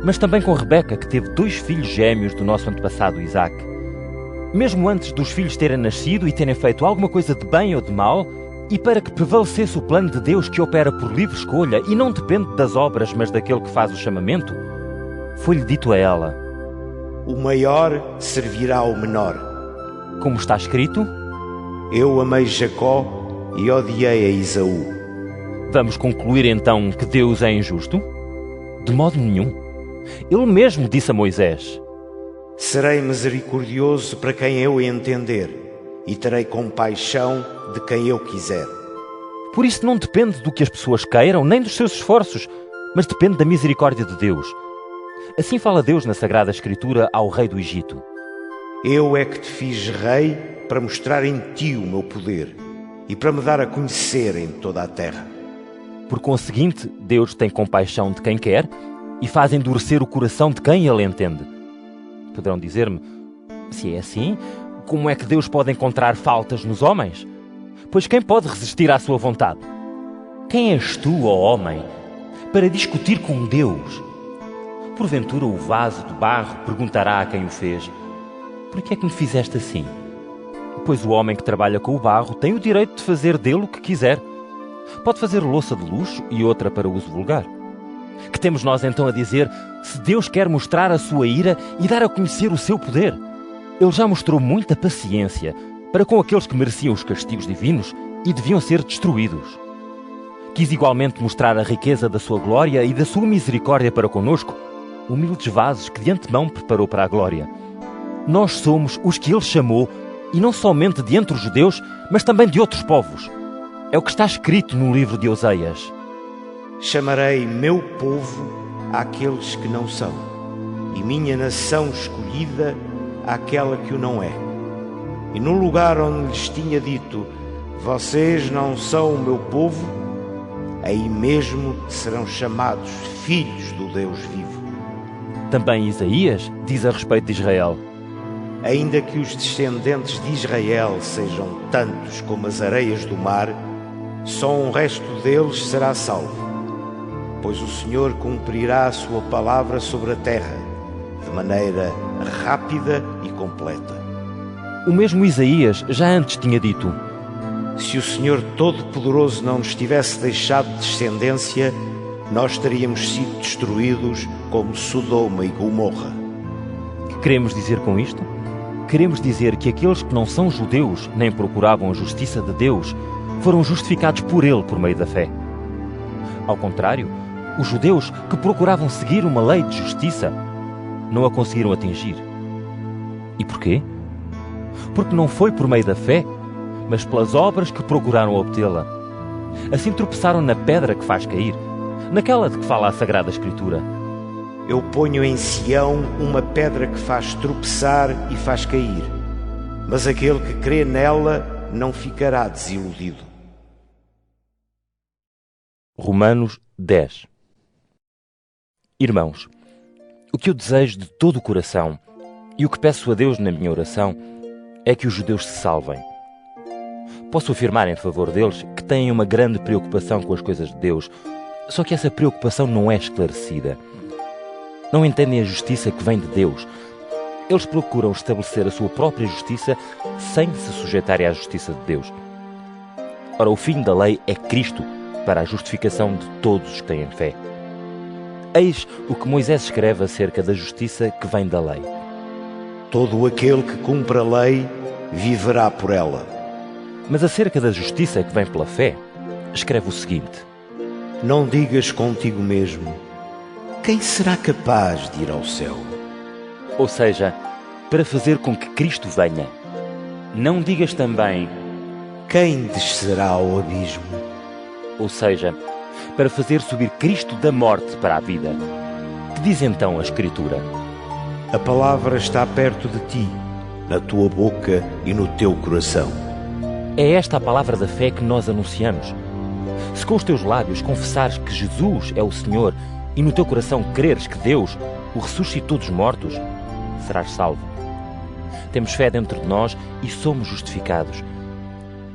mas também com Rebeca, que teve 2 filhos gêmeos do nosso antepassado Isaque. Mesmo antes dos filhos terem nascido e terem feito alguma coisa de bem ou de mal, e para que prevalecesse o plano de Deus que opera por livre escolha e não depende das obras, mas daquele que faz o chamamento, foi-lhe dito a ela: o maior servirá ao menor. Como está escrito: eu amei Jacó e odiei a Esaú. Vamos concluir então que Deus é injusto? De modo nenhum. Ele mesmo disse a Moisés: serei misericordioso para quem eu entender, e terei compaixão de quem eu quiser. Por isso não depende do que as pessoas queiram, nem dos seus esforços, mas depende da misericórdia de Deus. Assim fala Deus na Sagrada Escritura ao rei do Egito: eu é que te fiz rei para mostrar em ti o meu poder e para me dar a conhecer em toda a terra. Por conseguinte, Deus tem compaixão de quem quer e faz endurecer o coração de quem ele entende. Poderão dizer-me: se é assim, como é que Deus pode encontrar faltas nos homens? Pois quem pode resistir à sua vontade? Quem és tu, ó homem, para discutir com Deus? Porventura o vaso de barro perguntará a quem o fez: por que é que me fizeste assim? Pois o homem que trabalha com o barro tem o direito de fazer dele o que quiser. Pode fazer louça de luxo e outra para uso vulgar. Que temos nós então a dizer, se Deus quer mostrar a sua ira e dar a conhecer o seu poder? Ele já mostrou muita paciência para com aqueles que mereciam os castigos divinos e deviam ser destruídos. Quis igualmente mostrar a riqueza da sua glória e da sua misericórdia para conosco, humildes vasos que de antemão preparou para a glória. Nós somos os que ele chamou, e não somente de entre os judeus, mas também de outros povos. É o que está escrito no livro de Oseias. Chamarei meu povo àqueles que não são, e minha nação escolhida àquela que o não é. E no lugar onde lhes tinha dito, vocês não são o meu povo, aí mesmo serão chamados filhos do Deus vivo. Também Isaías diz a respeito de Israel: Ainda que os descendentes de Israel sejam tantos como as areias do mar, só um resto deles será salvo, pois o Senhor cumprirá a sua palavra sobre a terra, de maneira rápida e completa. O mesmo Isaías já antes tinha dito: Se o Senhor Todo-Poderoso não nos tivesse deixado descendência, nós teríamos sido destruídos como Sodoma e Gomorra. O que queremos dizer com isto? Queremos dizer que aqueles que não são judeus nem procuravam a justiça de Deus foram justificados por Ele por meio da fé. Ao contrário, os judeus que procuravam seguir uma lei de justiça não a conseguiram atingir. E porquê? Porque não foi por meio da fé, mas pelas obras que procuraram obtê-la. Assim tropeçaram na pedra que faz cair, naquela de que fala a Sagrada Escritura. Eu ponho em Sião uma pedra que faz tropeçar e faz cair, mas aquele que crê nela não ficará desiludido. Romanos 10. Irmãos, o que eu desejo de todo o coração e o que peço a Deus na minha oração é que os judeus se salvem. Posso afirmar em favor deles que têm uma grande preocupação com as coisas de Deus, só que essa preocupação não é esclarecida. Não entendem a justiça que vem de Deus. Eles procuram estabelecer a sua própria justiça sem se sujeitarem à justiça de Deus. Ora, o fim da lei é Cristo para a justificação de todos os que têm fé. Eis o que Moisés escreve acerca da justiça que vem da lei. Todo aquele que cumpre a lei viverá por ela. Mas acerca da justiça que vem pela fé, escreve o seguinte: Não digas contigo mesmo, quem será capaz de ir ao céu? Ou seja, para fazer com que Cristo venha. Não digas também, quem descerá ao abismo? Ou seja, para fazer subir Cristo da morte para a vida. Que diz então a Escritura? A palavra está perto de ti, na tua boca e no teu coração. É esta a palavra da fé que nós anunciamos. Se com os teus lábios confessares que Jesus é o Senhor e no teu coração creres que Deus o ressuscitou dos mortos, serás salvo. Temos fé dentro de nós e somos justificados.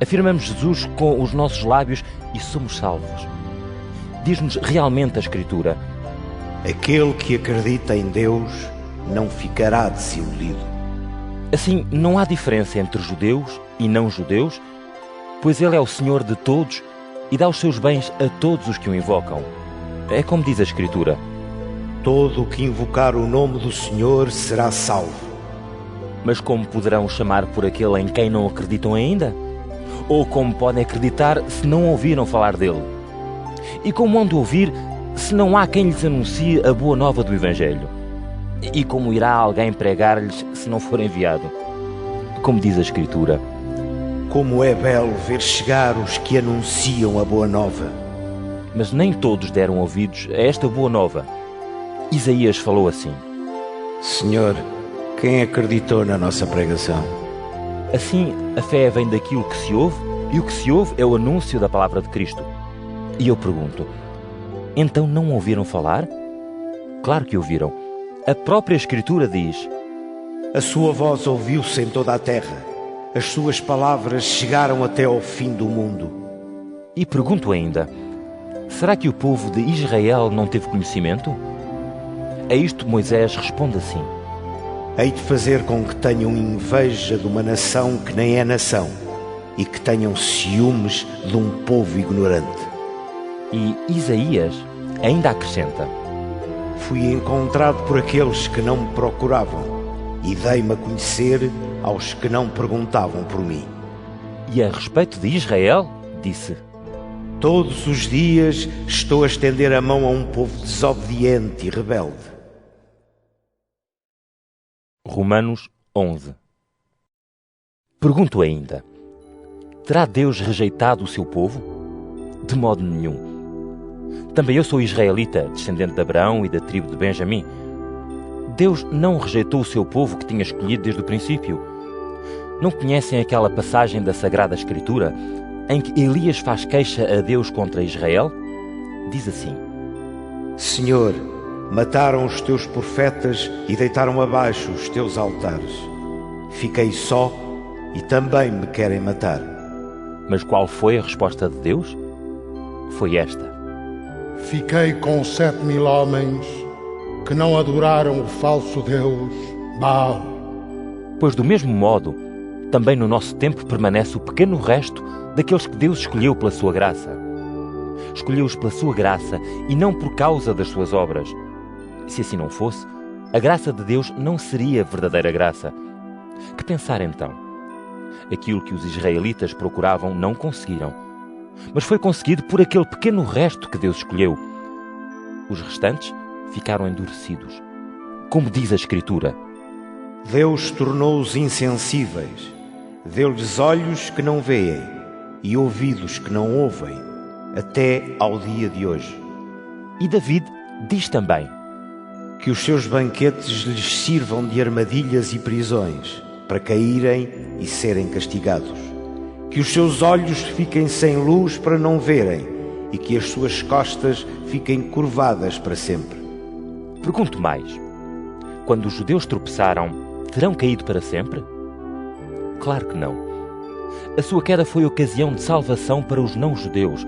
Afirmamos Jesus com os nossos lábios e somos salvos. Diz-nos realmente a Escritura: aquele que acredita em Deus não ficará desiludido. Assim, não há diferença entre judeus e não judeus, pois Ele é o Senhor de todos e dá os seus bens a todos os que o invocam. É como diz a Escritura: todo o que invocar o nome do Senhor será salvo. Mas como poderão chamar por aquele em quem não acreditam ainda? Ou como podem acreditar se não ouviram falar dele? E como hão de ouvir se não há quem lhes anuncie a boa nova do Evangelho? E como irá alguém pregar-lhes se não for enviado? Como diz a Escritura: como é belo ver chegar os que anunciam a boa nova. Mas nem todos deram ouvidos a esta boa nova. Isaías falou assim: Senhor, quem acreditou na nossa pregação? Assim, a fé vem daquilo que se ouve, e o que se ouve é o anúncio da palavra de Cristo. E eu pergunto: então não ouviram falar? Claro que ouviram. A própria Escritura diz: a sua voz ouviu-se em toda a terra, as suas palavras chegaram até ao fim do mundo. E pergunto ainda: será que o povo de Israel não teve conhecimento? A isto Moisés responde assim: hei de fazer com que tenham inveja de uma nação que nem é nação, e que tenham ciúmes de um povo ignorante. E Isaías ainda acrescenta: fui encontrado por aqueles que não me procuravam, e dei-me a conhecer aos que não perguntavam por mim. E a respeito de Israel, disse: todos os dias estou a estender a mão a um povo desobediente e rebelde. Romanos 11. Pergunto ainda: terá Deus rejeitado o seu povo? De modo nenhum. Também eu sou israelita, descendente de Abraão e da tribo de Benjamim. Deus não rejeitou o seu povo que tinha escolhido desde o princípio. Não conhecem aquela passagem da Sagrada Escritura em que Elias faz queixa a Deus contra Israel? Diz assim: Senhor, mataram os teus profetas e deitaram abaixo os teus altares. Fiquei só e também me querem matar. Mas qual foi a resposta de Deus? Foi esta: Fiquei com 7.000 homens que não adoraram o falso Deus, Baal. Pois do mesmo modo, também no nosso tempo permanece o pequeno resto daqueles que Deus escolheu pela sua graça. Escolheu-os pela sua graça e não por causa das suas obras. Se assim não fosse, a graça de Deus não seria verdadeira graça. Que pensar então? Aquilo que os israelitas procuravam não conseguiram, mas foi conseguido por aquele pequeno resto que Deus escolheu. Os restantes ficaram endurecidos. Como diz a Escritura: Deus tornou-os insensíveis, deu-lhes olhos que não veem e ouvidos que não ouvem, até ao dia de hoje. E David diz também: Que os seus banquetes lhes sirvam de armadilhas e prisões, para caírem e serem castigados. Que os seus olhos fiquem sem luz para não verem, e que as suas costas fiquem curvadas para sempre. Pergunto mais: quando os judeus tropeçaram, terão caído para sempre? Claro que não. A sua queda foi ocasião de salvação para os não-judeus,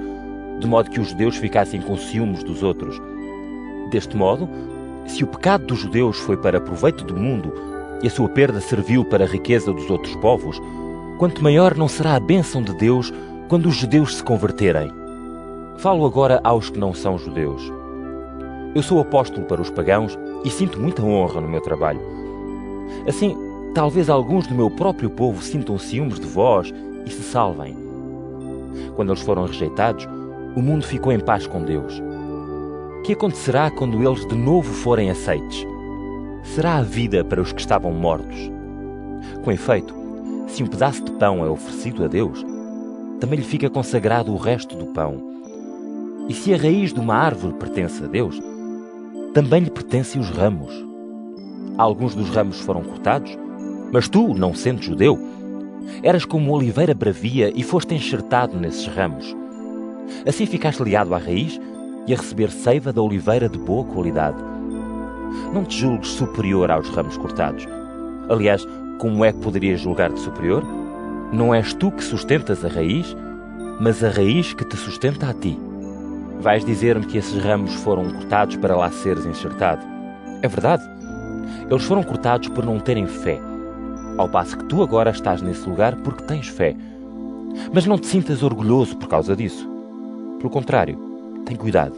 de modo que os judeus ficassem com ciúmes dos outros. Deste modo, se o pecado dos judeus foi para proveito do mundo e a sua perda serviu para a riqueza dos outros povos, quanto maior não será a bênção de Deus quando os judeus se converterem. Falo agora aos que não são judeus. Eu sou apóstolo para os pagãos e sinto muita honra no meu trabalho. Assim, talvez alguns do meu próprio povo sintam ciúmes de vós e se salvem. Quando eles foram rejeitados, o mundo ficou em paz com Deus. O que acontecerá quando eles de novo forem aceites? Será a vida para os que estavam mortos. Com efeito, se um pedaço de pão é oferecido a Deus, também lhe fica consagrado o resto do pão. E se a raiz de uma árvore pertence a Deus, também lhe pertencem os ramos. Alguns dos ramos foram cortados, mas tu, não sendo judeu, eras como oliveira bravia e foste enxertado nesses ramos. Assim ficaste ligado à raiz e a receber seiva da oliveira de boa qualidade. Não te julgues superior aos ramos cortados. Aliás, como é que poderias julgar-te superior? Não és tu que sustentas a raiz, mas a raiz que te sustenta a ti. Vais dizer-me que esses ramos foram cortados para lá seres enxertado. É verdade. Eles foram cortados por não terem fé, ao passo que tu agora estás nesse lugar porque tens fé. Mas não te sintas orgulhoso por causa disso. Pelo contrário, tem cuidado.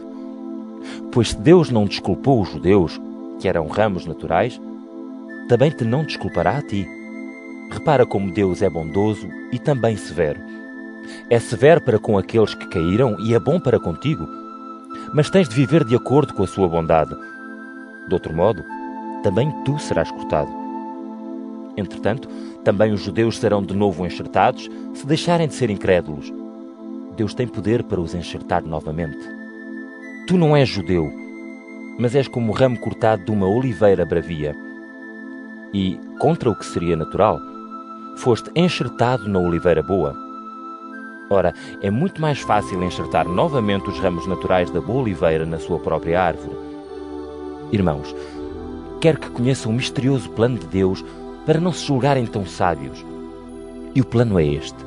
Pois se Deus não desculpou os judeus, que eram ramos naturais, também te não desculpará a ti. Repara como Deus é bondoso e também severo. É severo para com aqueles que caíram e é bom para contigo, mas tens de viver de acordo com a sua bondade. De outro modo, também tu serás cortado. Entretanto, também os judeus serão de novo enxertados se deixarem de ser incrédulos. Deus tem poder para os enxertar novamente. Tu não és judeu, mas és como o ramo cortado de uma oliveira bravia. E, contra o que seria natural, foste enxertado na oliveira boa. Ora, é muito mais fácil enxertar novamente os ramos naturais da boa oliveira na sua própria árvore. Irmãos, quero que conheçam o misterioso plano de Deus para não se julgarem tão sábios. E o plano é este.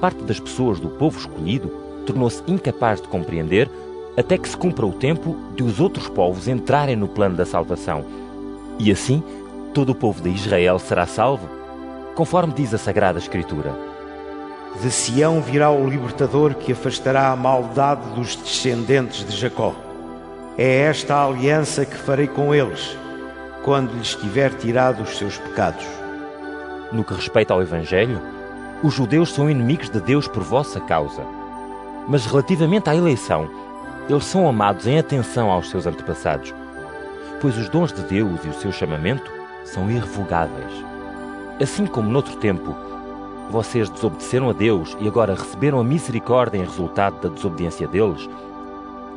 Parte das pessoas do povo escolhido tornou-se incapaz de compreender até que se cumpra o tempo de os outros povos entrarem no plano da salvação. E assim, todo o povo de Israel será salvo, conforme diz a Sagrada Escritura. De Sião virá o libertador que afastará a maldade dos descendentes de Jacó. É esta a aliança que farei com eles, quando lhes tiver tirado os seus pecados. No que respeita ao Evangelho, os judeus são inimigos de Deus por vossa causa. Mas relativamente à eleição, eles são amados em atenção aos seus antepassados, pois os dons de Deus e o seu chamamento são irrevogáveis. Assim como noutro tempo, vocês desobedeceram a Deus e agora receberam a misericórdia em resultado da desobediência deles,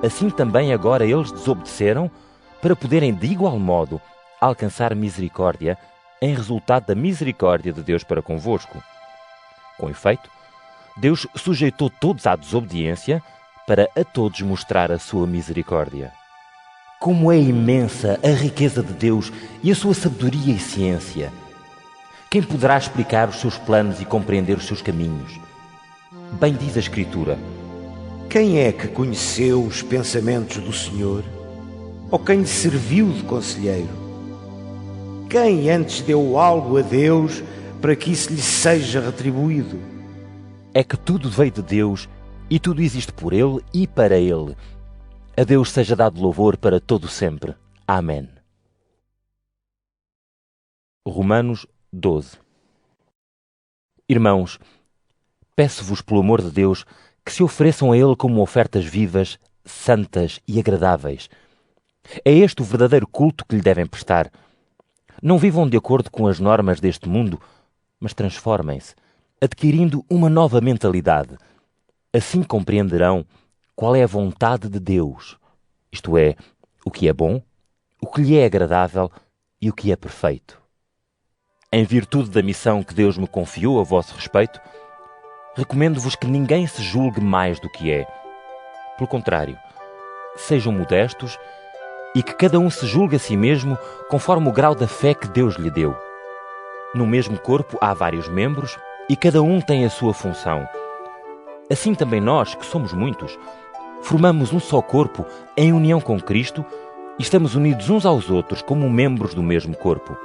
assim também agora eles desobedeceram para poderem de igual modo alcançar misericórdia em resultado da misericórdia de Deus para convosco. Com efeito, Deus sujeitou todos à desobediência para a todos mostrar a sua misericórdia. Como é imensa a riqueza de Deus e a sua sabedoria e ciência! Quem poderá explicar os seus planos e compreender os seus caminhos? Bem diz a Escritura: quem é que conheceu os pensamentos do Senhor? Ou quem lhe serviu de conselheiro? Quem antes deu algo a Deus para que isso lhe seja retribuído? É que tudo veio de Deus e tudo existe por Ele e para Ele. A Deus seja dado louvor para todo sempre. Amém. Romanos 12. Irmãos, peço-vos pelo amor de Deus que se ofereçam a Ele como ofertas vivas, santas e agradáveis. É este o verdadeiro culto que lhe devem prestar. Não vivam de acordo com as normas deste mundo, mas transformem-se, adquirindo uma nova mentalidade. Assim compreenderão qual é a vontade de Deus, isto é, o que é bom, o que lhe é agradável e o que é perfeito. Em virtude da missão que Deus me confiou a vosso respeito, recomendo-vos que ninguém se julgue mais do que é. Pelo contrário, sejam modestos e que cada um se julgue a si mesmo conforme o grau da fé que Deus lhe deu. No mesmo corpo há vários membros e cada um tem a sua função. Assim também nós, que somos muitos, formamos um só corpo em união com Cristo e estamos unidos uns aos outros como membros do mesmo corpo.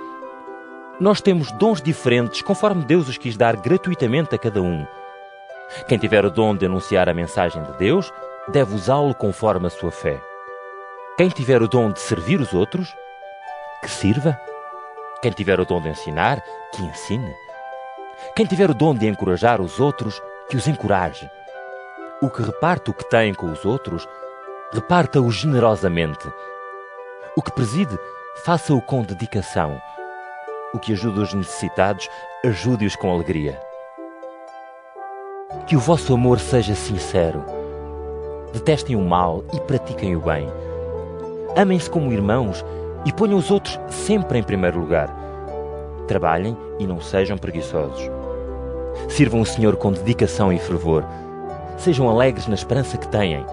Nós temos dons diferentes conforme Deus os quis dar gratuitamente a cada um. Quem tiver o dom de anunciar a mensagem de Deus, deve usá-lo conforme a sua fé. Quem tiver o dom de servir os outros, que sirva. Quem tiver o dom de ensinar, que ensine. Quem tiver o dom de encorajar os outros, que os encoraje. O que reparte o que tem com os outros, reparta-o generosamente. O que preside, faça-o com dedicação. O que ajuda os necessitados, ajude-os com alegria. Que o vosso amor seja sincero. Detestem o mal e pratiquem o bem. Amem-se como irmãos e ponham os outros sempre em primeiro lugar. Trabalhem e não sejam preguiçosos. Sirvam o Senhor com dedicação e fervor. Sejam alegres na esperança que têm.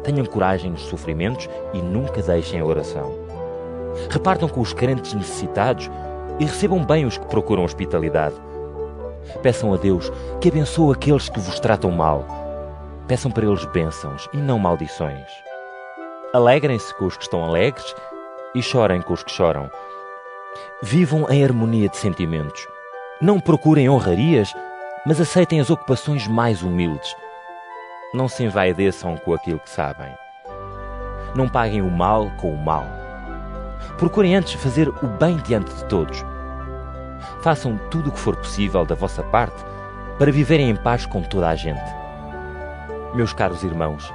Tenham coragem nos sofrimentos e nunca deixem a oração. Repartam com os carentes necessitados e recebam bem os que procuram hospitalidade. Peçam a Deus que abençoe aqueles que vos tratam mal. Peçam para eles bênçãos e não maldições. Alegrem-se com os que estão alegres e chorem com os que choram. Vivam em harmonia de sentimentos. Não procurem honrarias, mas aceitem as ocupações mais humildes. Não se envaideçam com aquilo que sabem. Não paguem o mal com o mal. Procurem antes fazer o bem diante de todos. Façam tudo o que for possível da vossa parte para viverem em paz com toda a gente. Meus caros irmãos,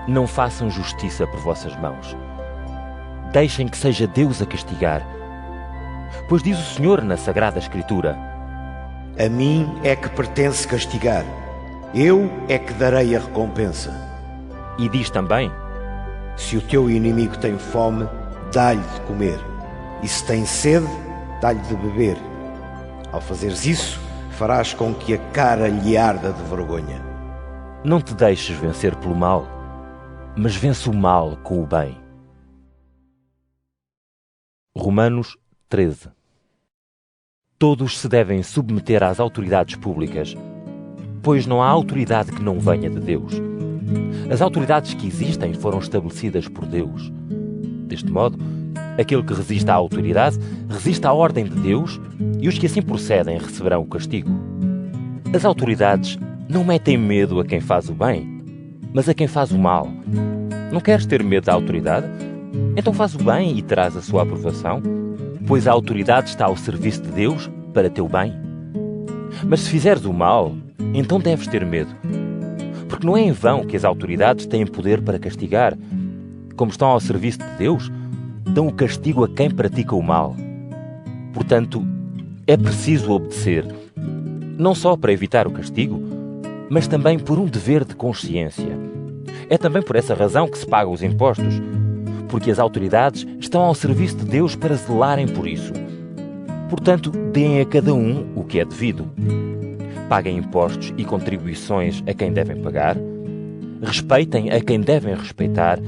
não façam justiça por vossas mãos. Deixem que seja Deus a castigar. Pois diz o Senhor na Sagrada Escritura: a mim é que pertence castigar. Eu é que darei a recompensa. E diz também: se o teu inimigo tem fome, dá-lhe de comer. E se tem sede, dá-lhe de beber. Ao fazeres isso, farás com que a cara lhe arda de vergonha. Não te deixes vencer pelo mal, mas vence o mal com o bem. Romanos 13. Todos se devem submeter às autoridades públicas, pois não há autoridade que não venha de Deus. As autoridades que existem foram estabelecidas por Deus. Deste modo, aquele que resiste à autoridade resiste à ordem de Deus e os que assim procedem receberão o castigo. As autoridades não metem medo a quem faz o bem, mas a quem faz o mal. Não queres ter medo da autoridade? Então faz o bem e terás a sua aprovação, pois a autoridade está ao serviço de Deus para teu bem. Mas se fizeres o mal, então deves ter medo, porque não é em vão que as autoridades têm poder para castigar. Como estão ao serviço de Deus, dão o castigo a quem pratica o mal. Portanto, é preciso obedecer. não só para evitar o castigo, mas também por um dever de consciência. É também por essa razão que se pagam os impostos, porque as autoridades estão ao serviço de Deus para zelarem por isso. Portanto, deem a cada um o que é devido. Paguem impostos e contribuições a quem devem pagar, respeitem a quem devem respeitar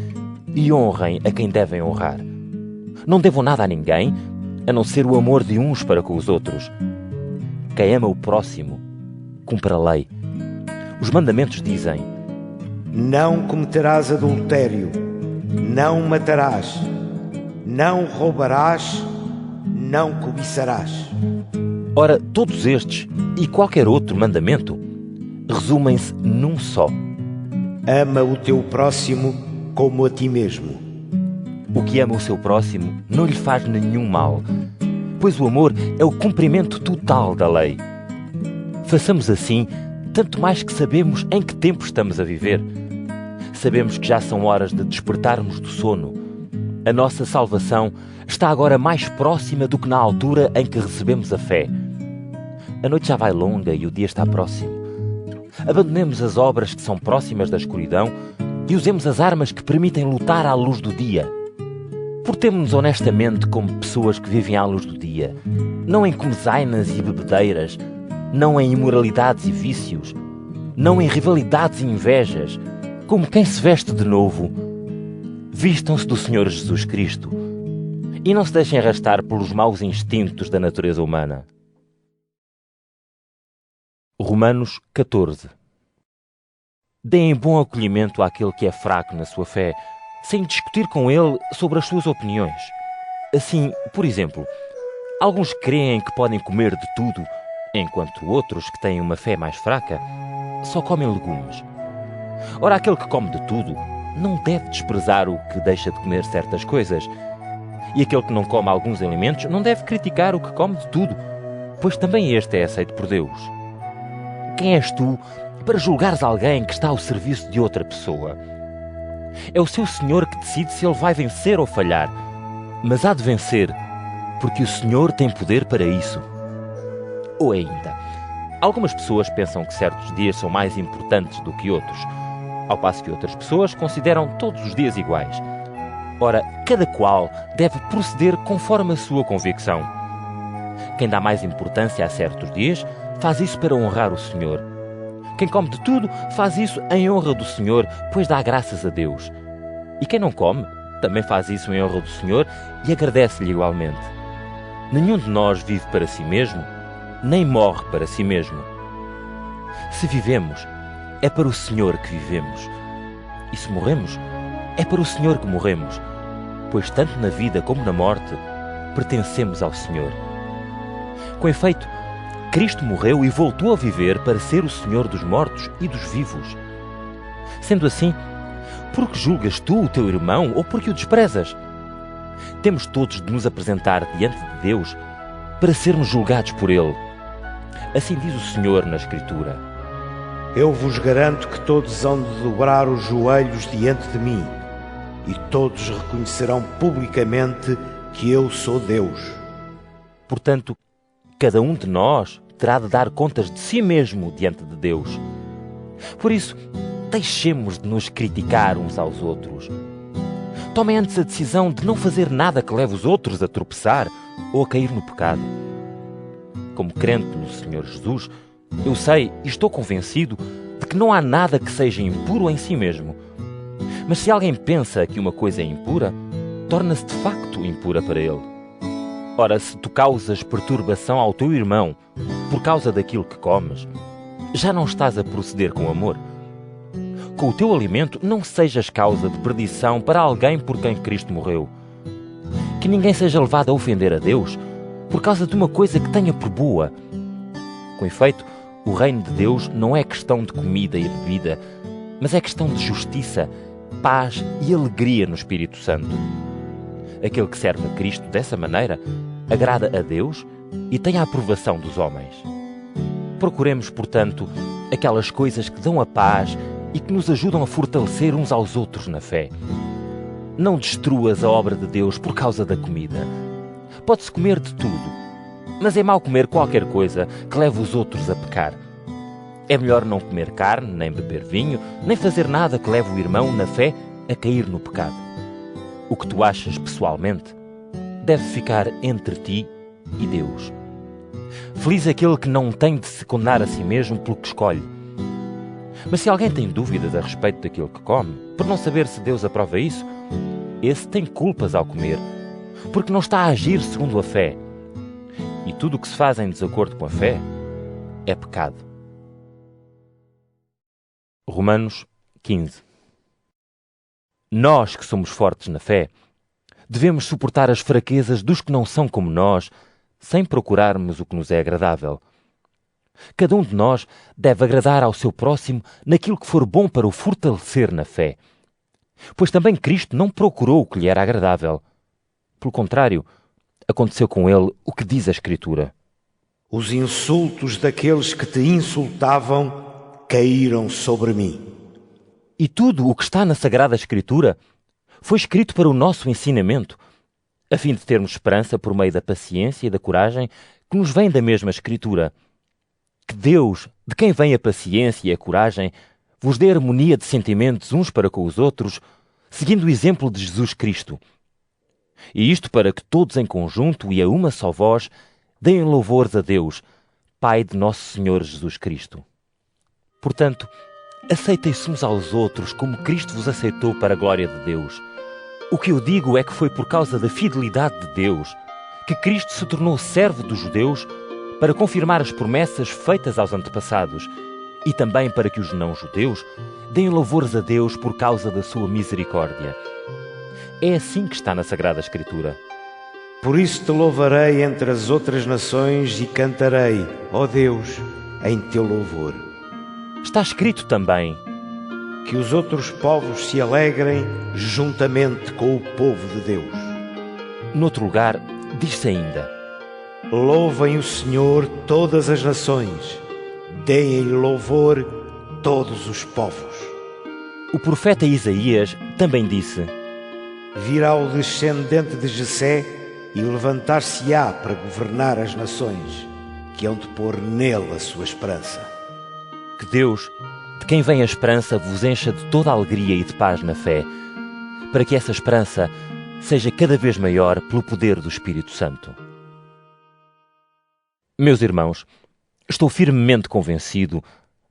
e honrem a quem devem honrar. Não devam nada a ninguém, a não ser o amor de uns para com os outros. Quem ama o próximo, cumpre a lei. Os mandamentos dizem: não cometerás adultério, não matarás, não roubarás, não cobiçarás. Ora, todos estes e qualquer outro mandamento resumem-se num só: ama o teu próximo como a ti mesmo. O que ama o seu próximo não lhe faz nenhum mal, pois o amor é o cumprimento total da lei. Façamos assim, tanto mais que sabemos em que tempo estamos a viver. Sabemos que já são horas de despertarmos do sono. A nossa salvação está agora mais próxima do que na altura em que recebemos a fé. A noite já vai longa e o dia está próximo. Abandonemos as obras que são próximas da escuridão e usemos as armas que permitem lutar à luz do dia. Portemo-nos honestamente como pessoas que vivem à luz do dia, não em comezainas e bebedeiras, não em imoralidades e vícios, não em rivalidades e invejas, como quem se veste de novo. Vistam-se do Senhor Jesus Cristo e não se deixem arrastar pelos maus instintos da natureza humana. Romanos 14. Deem bom acolhimento àquele que é fraco na sua fé, sem discutir com ele sobre as suas opiniões. Assim, por exemplo, alguns creem que podem comer de tudo, enquanto outros, que têm uma fé mais fraca, só comem legumes. Ora, aquele que come de tudo não deve desprezar o que deixa de comer certas coisas. E aquele que não come alguns alimentos não deve criticar o que come de tudo, pois também este é aceito por Deus. Quem és tu para julgares alguém que está ao serviço de outra pessoa? É o seu Senhor que decide se ele vai vencer ou falhar, mas há de vencer, porque o Senhor tem poder para isso. Ou ainda, algumas pessoas pensam que certos dias são mais importantes do que outros, ao passo que outras pessoas consideram todos os dias iguais. Ora, cada qual deve proceder conforme a sua convicção. Quem dá mais importância a certos dias faz isso para honrar o Senhor. Quem come de tudo faz isso em honra do Senhor, pois dá graças a Deus. E quem não come também faz isso em honra do Senhor e agradece-lhe igualmente. Nenhum de nós vive para si mesmo, nem morre para si mesmo. Se vivemos, é para o Senhor que vivemos. E se morremos, é para o Senhor que morremos, pois tanto na vida como na morte pertencemos ao Senhor. Com efeito, Cristo morreu e voltou a viver para ser o Senhor dos mortos e dos vivos. Sendo assim, por que julgas tu o teu irmão ou por que o desprezas? Temos todos de nos apresentar diante de Deus para sermos julgados por Ele. Assim diz o Senhor na Escritura: eu vos garanto que todos hão de dobrar os joelhos diante de mim e todos reconhecerão publicamente que eu sou Deus. Portanto, cada um de nós terá de dar contas de si mesmo diante de Deus. Por isso, deixemos de nos criticar uns aos outros. Tomem antes a decisão de não fazer nada que leve os outros a tropeçar ou a cair no pecado. Como crente no Senhor Jesus, eu sei e estou convencido de que não há nada que seja impuro em si mesmo. Mas se alguém pensa que uma coisa é impura, torna-se de facto impura para ele. Ora, se tu causas perturbação ao teu irmão por causa daquilo que comes, já não estás a proceder com amor. Com o teu alimento não sejas causa de perdição para alguém por quem Cristo morreu. Que ninguém seja levado a ofender a Deus por causa de uma coisa que tenha por boa. Com efeito, o reino de Deus não é questão de comida e bebida, mas é questão de justiça, paz e alegria no Espírito Santo. Aquele que serve a Cristo dessa maneira agrada a Deus e tem a aprovação dos homens. Procuremos, portanto, aquelas coisas que dão a paz e que nos ajudam a fortalecer uns aos outros na fé. Não destruas a obra de Deus por causa da comida. Pode-se comer de tudo, mas é mau comer qualquer coisa que leve os outros a pecar. É melhor não comer carne, nem beber vinho, nem fazer nada que leve o irmão na fé a cair no pecado. O que tu achas pessoalmente deve ficar entre ti e Deus. Feliz aquele que não tem de se condenar a si mesmo pelo que escolhe. Mas se alguém tem dúvidas a respeito daquilo que come, por não saber se Deus aprova isso, esse tem culpas ao comer, porque não está a agir segundo a fé. E tudo o que se faz em desacordo com a fé é pecado. Romanos 15. Nós que somos fortes na fé, devemos suportar as fraquezas dos que não são como nós, sem procurarmos o que nos é agradável. Cada um de nós deve agradar ao seu próximo naquilo que for bom para o fortalecer na fé. Pois também Cristo não procurou o que lhe era agradável. Pelo contrário, aconteceu com ele o que diz a Escritura. Os insultos daqueles que te insultavam caíram sobre mim. E tudo o que está na Sagrada Escritura foi escrito para o nosso ensinamento, a fim de termos esperança por meio da paciência e da coragem que nos vem da mesma Escritura. Que Deus, de quem vem a paciência e a coragem, vos dê harmonia de sentimentos uns para com os outros, seguindo o exemplo de Jesus Cristo. E isto para que todos em conjunto e a uma só voz deem louvores a Deus, Pai de nosso Senhor Jesus Cristo. Portanto, aceitem-se uns aos outros como Cristo vos aceitou para a glória de Deus. O que eu digo é que foi por causa da fidelidade de Deus que Cristo se tornou servo dos judeus para confirmar as promessas feitas aos antepassados e também para que os não-judeus deem louvores a Deus por causa da sua misericórdia. É assim que está na Sagrada Escritura. Por isso te louvarei entre as outras nações e cantarei, ó Deus, em teu louvor. Está escrito também: que os outros povos se alegrem juntamente com o povo de Deus. Noutro lugar, diz-se ainda: louvem o Senhor todas as nações, deem-lhe louvor todos os povos. O profeta Isaías também disse: virá o descendente de Jessé e levantar-se-á para governar as nações, que hão de pôr nele a sua esperança. Que Deus, de quem vem a esperança, vos encha de toda a alegria e de paz na fé, para que essa esperança seja cada vez maior pelo poder do Espírito Santo. Meus irmãos, estou firmemente convencido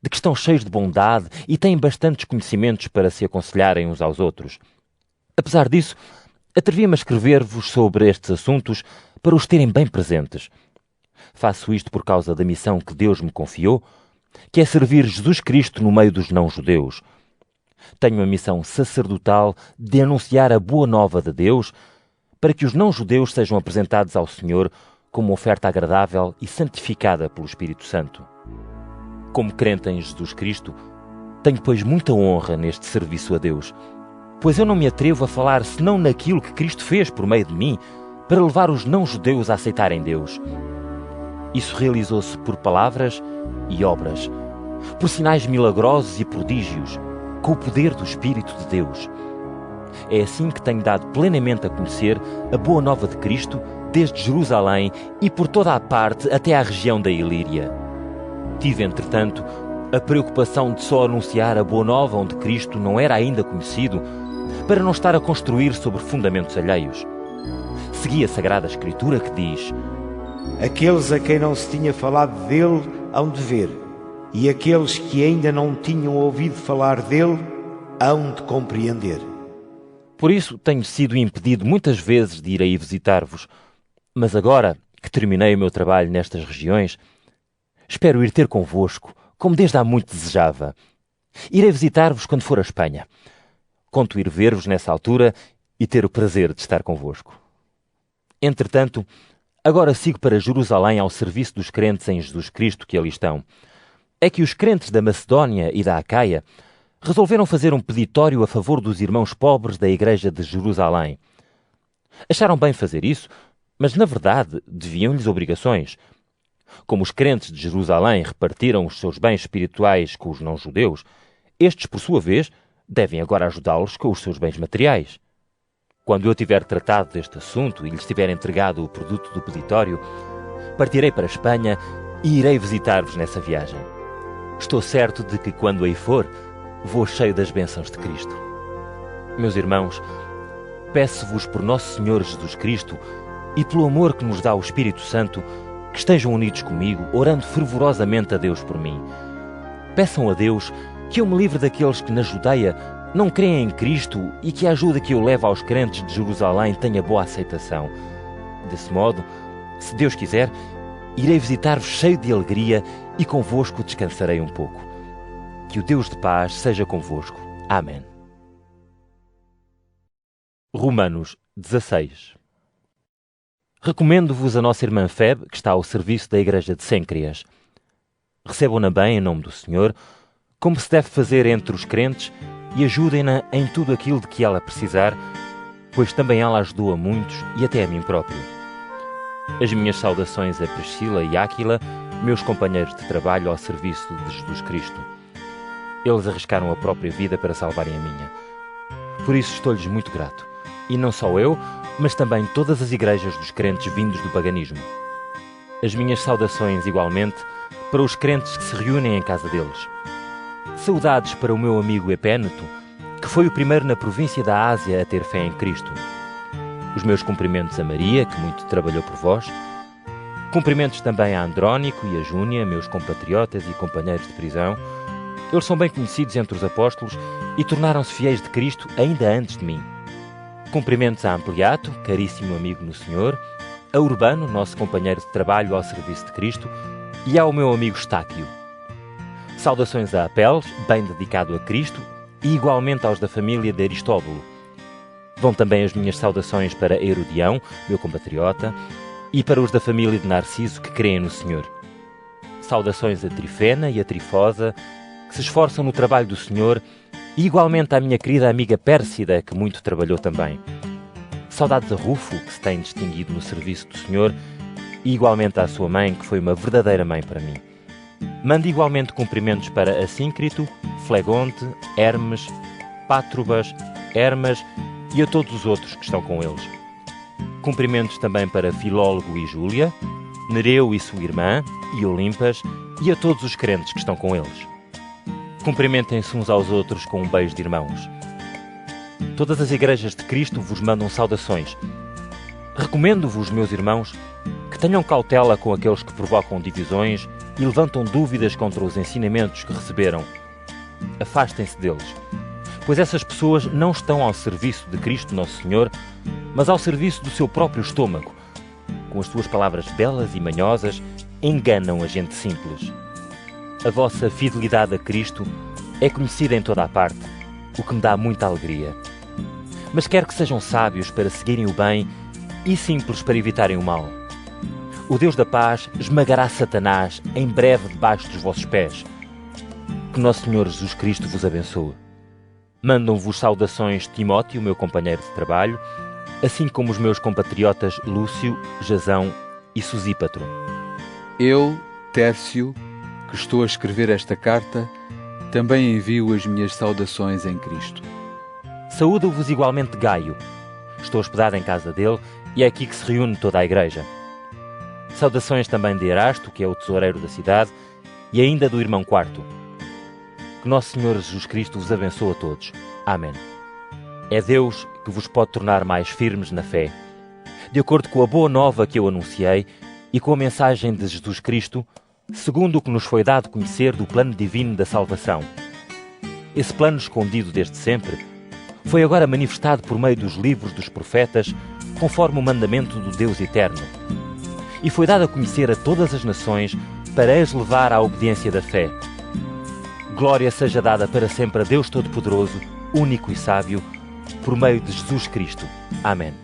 de que estão cheios de bondade e têm bastantes conhecimentos para se aconselharem uns aos outros. Apesar disso, atrevi-me a escrever-vos sobre estes assuntos para os terem bem presentes. Faço isto por causa da missão que Deus me confiou, que é servir Jesus Cristo no meio dos não-judeus. Tenho a missão sacerdotal de anunciar a boa nova de Deus para que os não-judeus sejam apresentados ao Senhor como oferta agradável e santificada pelo Espírito Santo. Como crente em Jesus Cristo, tenho, pois, muita honra neste serviço a Deus, pois eu não me atrevo a falar senão naquilo que Cristo fez por meio de mim para levar os não-judeus a aceitarem Deus. Isso realizou-se por palavras e obras, por sinais milagrosos e prodígios, com o poder do Espírito de Deus. É assim que tenho dado plenamente a conhecer a boa nova de Cristo, desde Jerusalém e por toda a parte até à região da Ilíria. Tive, entretanto, a preocupação de só anunciar a boa nova onde Cristo não era ainda conhecido, para não estar a construir sobre fundamentos alheios. Segui a Sagrada Escritura que diz: aqueles a quem não se tinha falado dele hão de ver, e aqueles que ainda não tinham ouvido falar dele hão de compreender. Por isso tenho sido impedido muitas vezes de ir aí visitar-vos, mas agora que terminei o meu trabalho nestas regiões, espero ir ter convosco, como desde há muito desejava. Irei visitar-vos quando for a Espanha. Conto ir ver-vos nessa altura e ter o prazer de estar convosco. Entretanto, agora sigo para Jerusalém ao serviço dos crentes em Jesus Cristo que ali estão. É que os crentes da Macedónia e da Acaia resolveram fazer um peditório a favor dos irmãos pobres da igreja de Jerusalém. Acharam bem fazer isso, mas na verdade deviam-lhes obrigações. Como os crentes de Jerusalém repartiram os seus bens espirituais com os não-judeus, estes, por sua vez, devem agora ajudá-los com os seus bens materiais. Quando eu tiver tratado deste assunto e lhes tiver entregado o produto do peditório, partirei para a Espanha e irei visitar-vos nessa viagem. Estou certo de que, quando aí for, vou cheio das bênçãos de Cristo. Meus irmãos, peço-vos por Nosso Senhor Jesus Cristo e pelo amor que nos dá o Espírito Santo, que estejam unidos comigo, orando fervorosamente a Deus por mim. Peçam a Deus que eu me livre daqueles que na Judeia não creem em Cristo e que a ajuda que eu levo aos crentes de Jerusalém tenha boa aceitação. Desse modo, se Deus quiser, irei visitar-vos cheio de alegria e convosco descansarei um pouco. Que o Deus de paz seja convosco. Amém. Romanos 16. Recomendo-vos a nossa irmã Febe, que está ao serviço da igreja de Cêncreas. Recebam-na bem em nome do Senhor, como se deve fazer entre os crentes, e ajudem-na em tudo aquilo de que ela precisar, pois também ela ajudou a muitos e até a mim próprio. As minhas saudações a Priscila e Áquila, meus companheiros de trabalho ao serviço de Jesus Cristo. Eles arriscaram a própria vida para salvarem a minha. Por isso estou-lhes muito grato. E não só eu, mas também todas as igrejas dos crentes vindos do paganismo. As minhas saudações, igualmente, para os crentes que se reúnem em casa deles. Saudades para o meu amigo Epéneto, que foi o primeiro na província da Ásia a ter fé em Cristo. Os meus cumprimentos a Maria, que muito trabalhou por vós. Cumprimentos também a Andrónico e a Júnia, meus compatriotas e companheiros de prisão. Eles são bem conhecidos entre os apóstolos e tornaram-se fiéis de Cristo ainda antes de mim. Cumprimentos a Ampliato, caríssimo amigo no Senhor, a Urbano, nosso companheiro de trabalho ao serviço de Cristo, e ao meu amigo Estáquio. Saudações a Apeles, bem dedicado a Cristo, e igualmente aos da família de Aristóbulo. Vão também as minhas saudações para Herodião, meu compatriota, e para os da família de Narciso que creem no Senhor. Saudações a Trifena e a Trifosa, que se esforçam no trabalho do Senhor, e igualmente à minha querida amiga Pérsida, que muito trabalhou também. Saudades a Rufo, que se tem distinguido no serviço do Senhor, e igualmente à sua mãe, que foi uma verdadeira mãe para mim. Mando igualmente cumprimentos para Assíncrito, Flegonte, Hermes, Pátrobas, Hermas e a todos os outros que estão com eles. Cumprimentos também para Filólogo e Júlia, Nereu e sua irmã, e Olimpas, e a todos os crentes que estão com eles. Cumprimentem-se uns aos outros com um beijo de irmãos. Todas as igrejas de Cristo vos mandam saudações. Recomendo-vos, meus irmãos, que tenham cautela com aqueles que provocam divisões e levantam dúvidas contra os ensinamentos que receberam. Afastem-se deles, pois essas pessoas não estão ao serviço de Cristo Nosso Senhor, mas ao serviço do seu próprio estômago. Com as suas palavras belas e manhosas, enganam a gente simples. A vossa fidelidade a Cristo é conhecida em toda a parte, o que me dá muita alegria. Mas quero que sejam sábios para seguirem o bem e simples para evitarem o mal. O Deus da paz esmagará Satanás em breve debaixo dos vossos pés. Que Nosso Senhor Jesus Cristo vos abençoe. Mandam-vos saudações Timóteo, meu companheiro de trabalho, assim como os meus compatriotas Lúcio, Jasão e Sosípatro. Eu, Tércio, que estou a escrever esta carta, também envio as minhas saudações em Cristo. Saúdo-vos igualmente Gaio. Estou hospedado em casa dele e é aqui que se reúne toda a igreja. Saudações também de Erasto, que é o tesoureiro da cidade, e ainda do irmão Quarto. Que Nosso Senhor Jesus Cristo vos abençoe a todos. Amém. É Deus que vos pode tornar mais firmes na fé. De acordo com a boa nova que eu anunciei e com a mensagem de Jesus Cristo, segundo o que nos foi dado conhecer do plano divino da salvação. Esse plano escondido desde sempre foi agora manifestado por meio dos livros dos profetas, conforme o mandamento do Deus Eterno. E foi dado a conhecer a todas as nações para as levar à obediência da fé. Glória seja dada para sempre a Deus Todo-Poderoso, único e sábio, por meio de Jesus Cristo. Amém.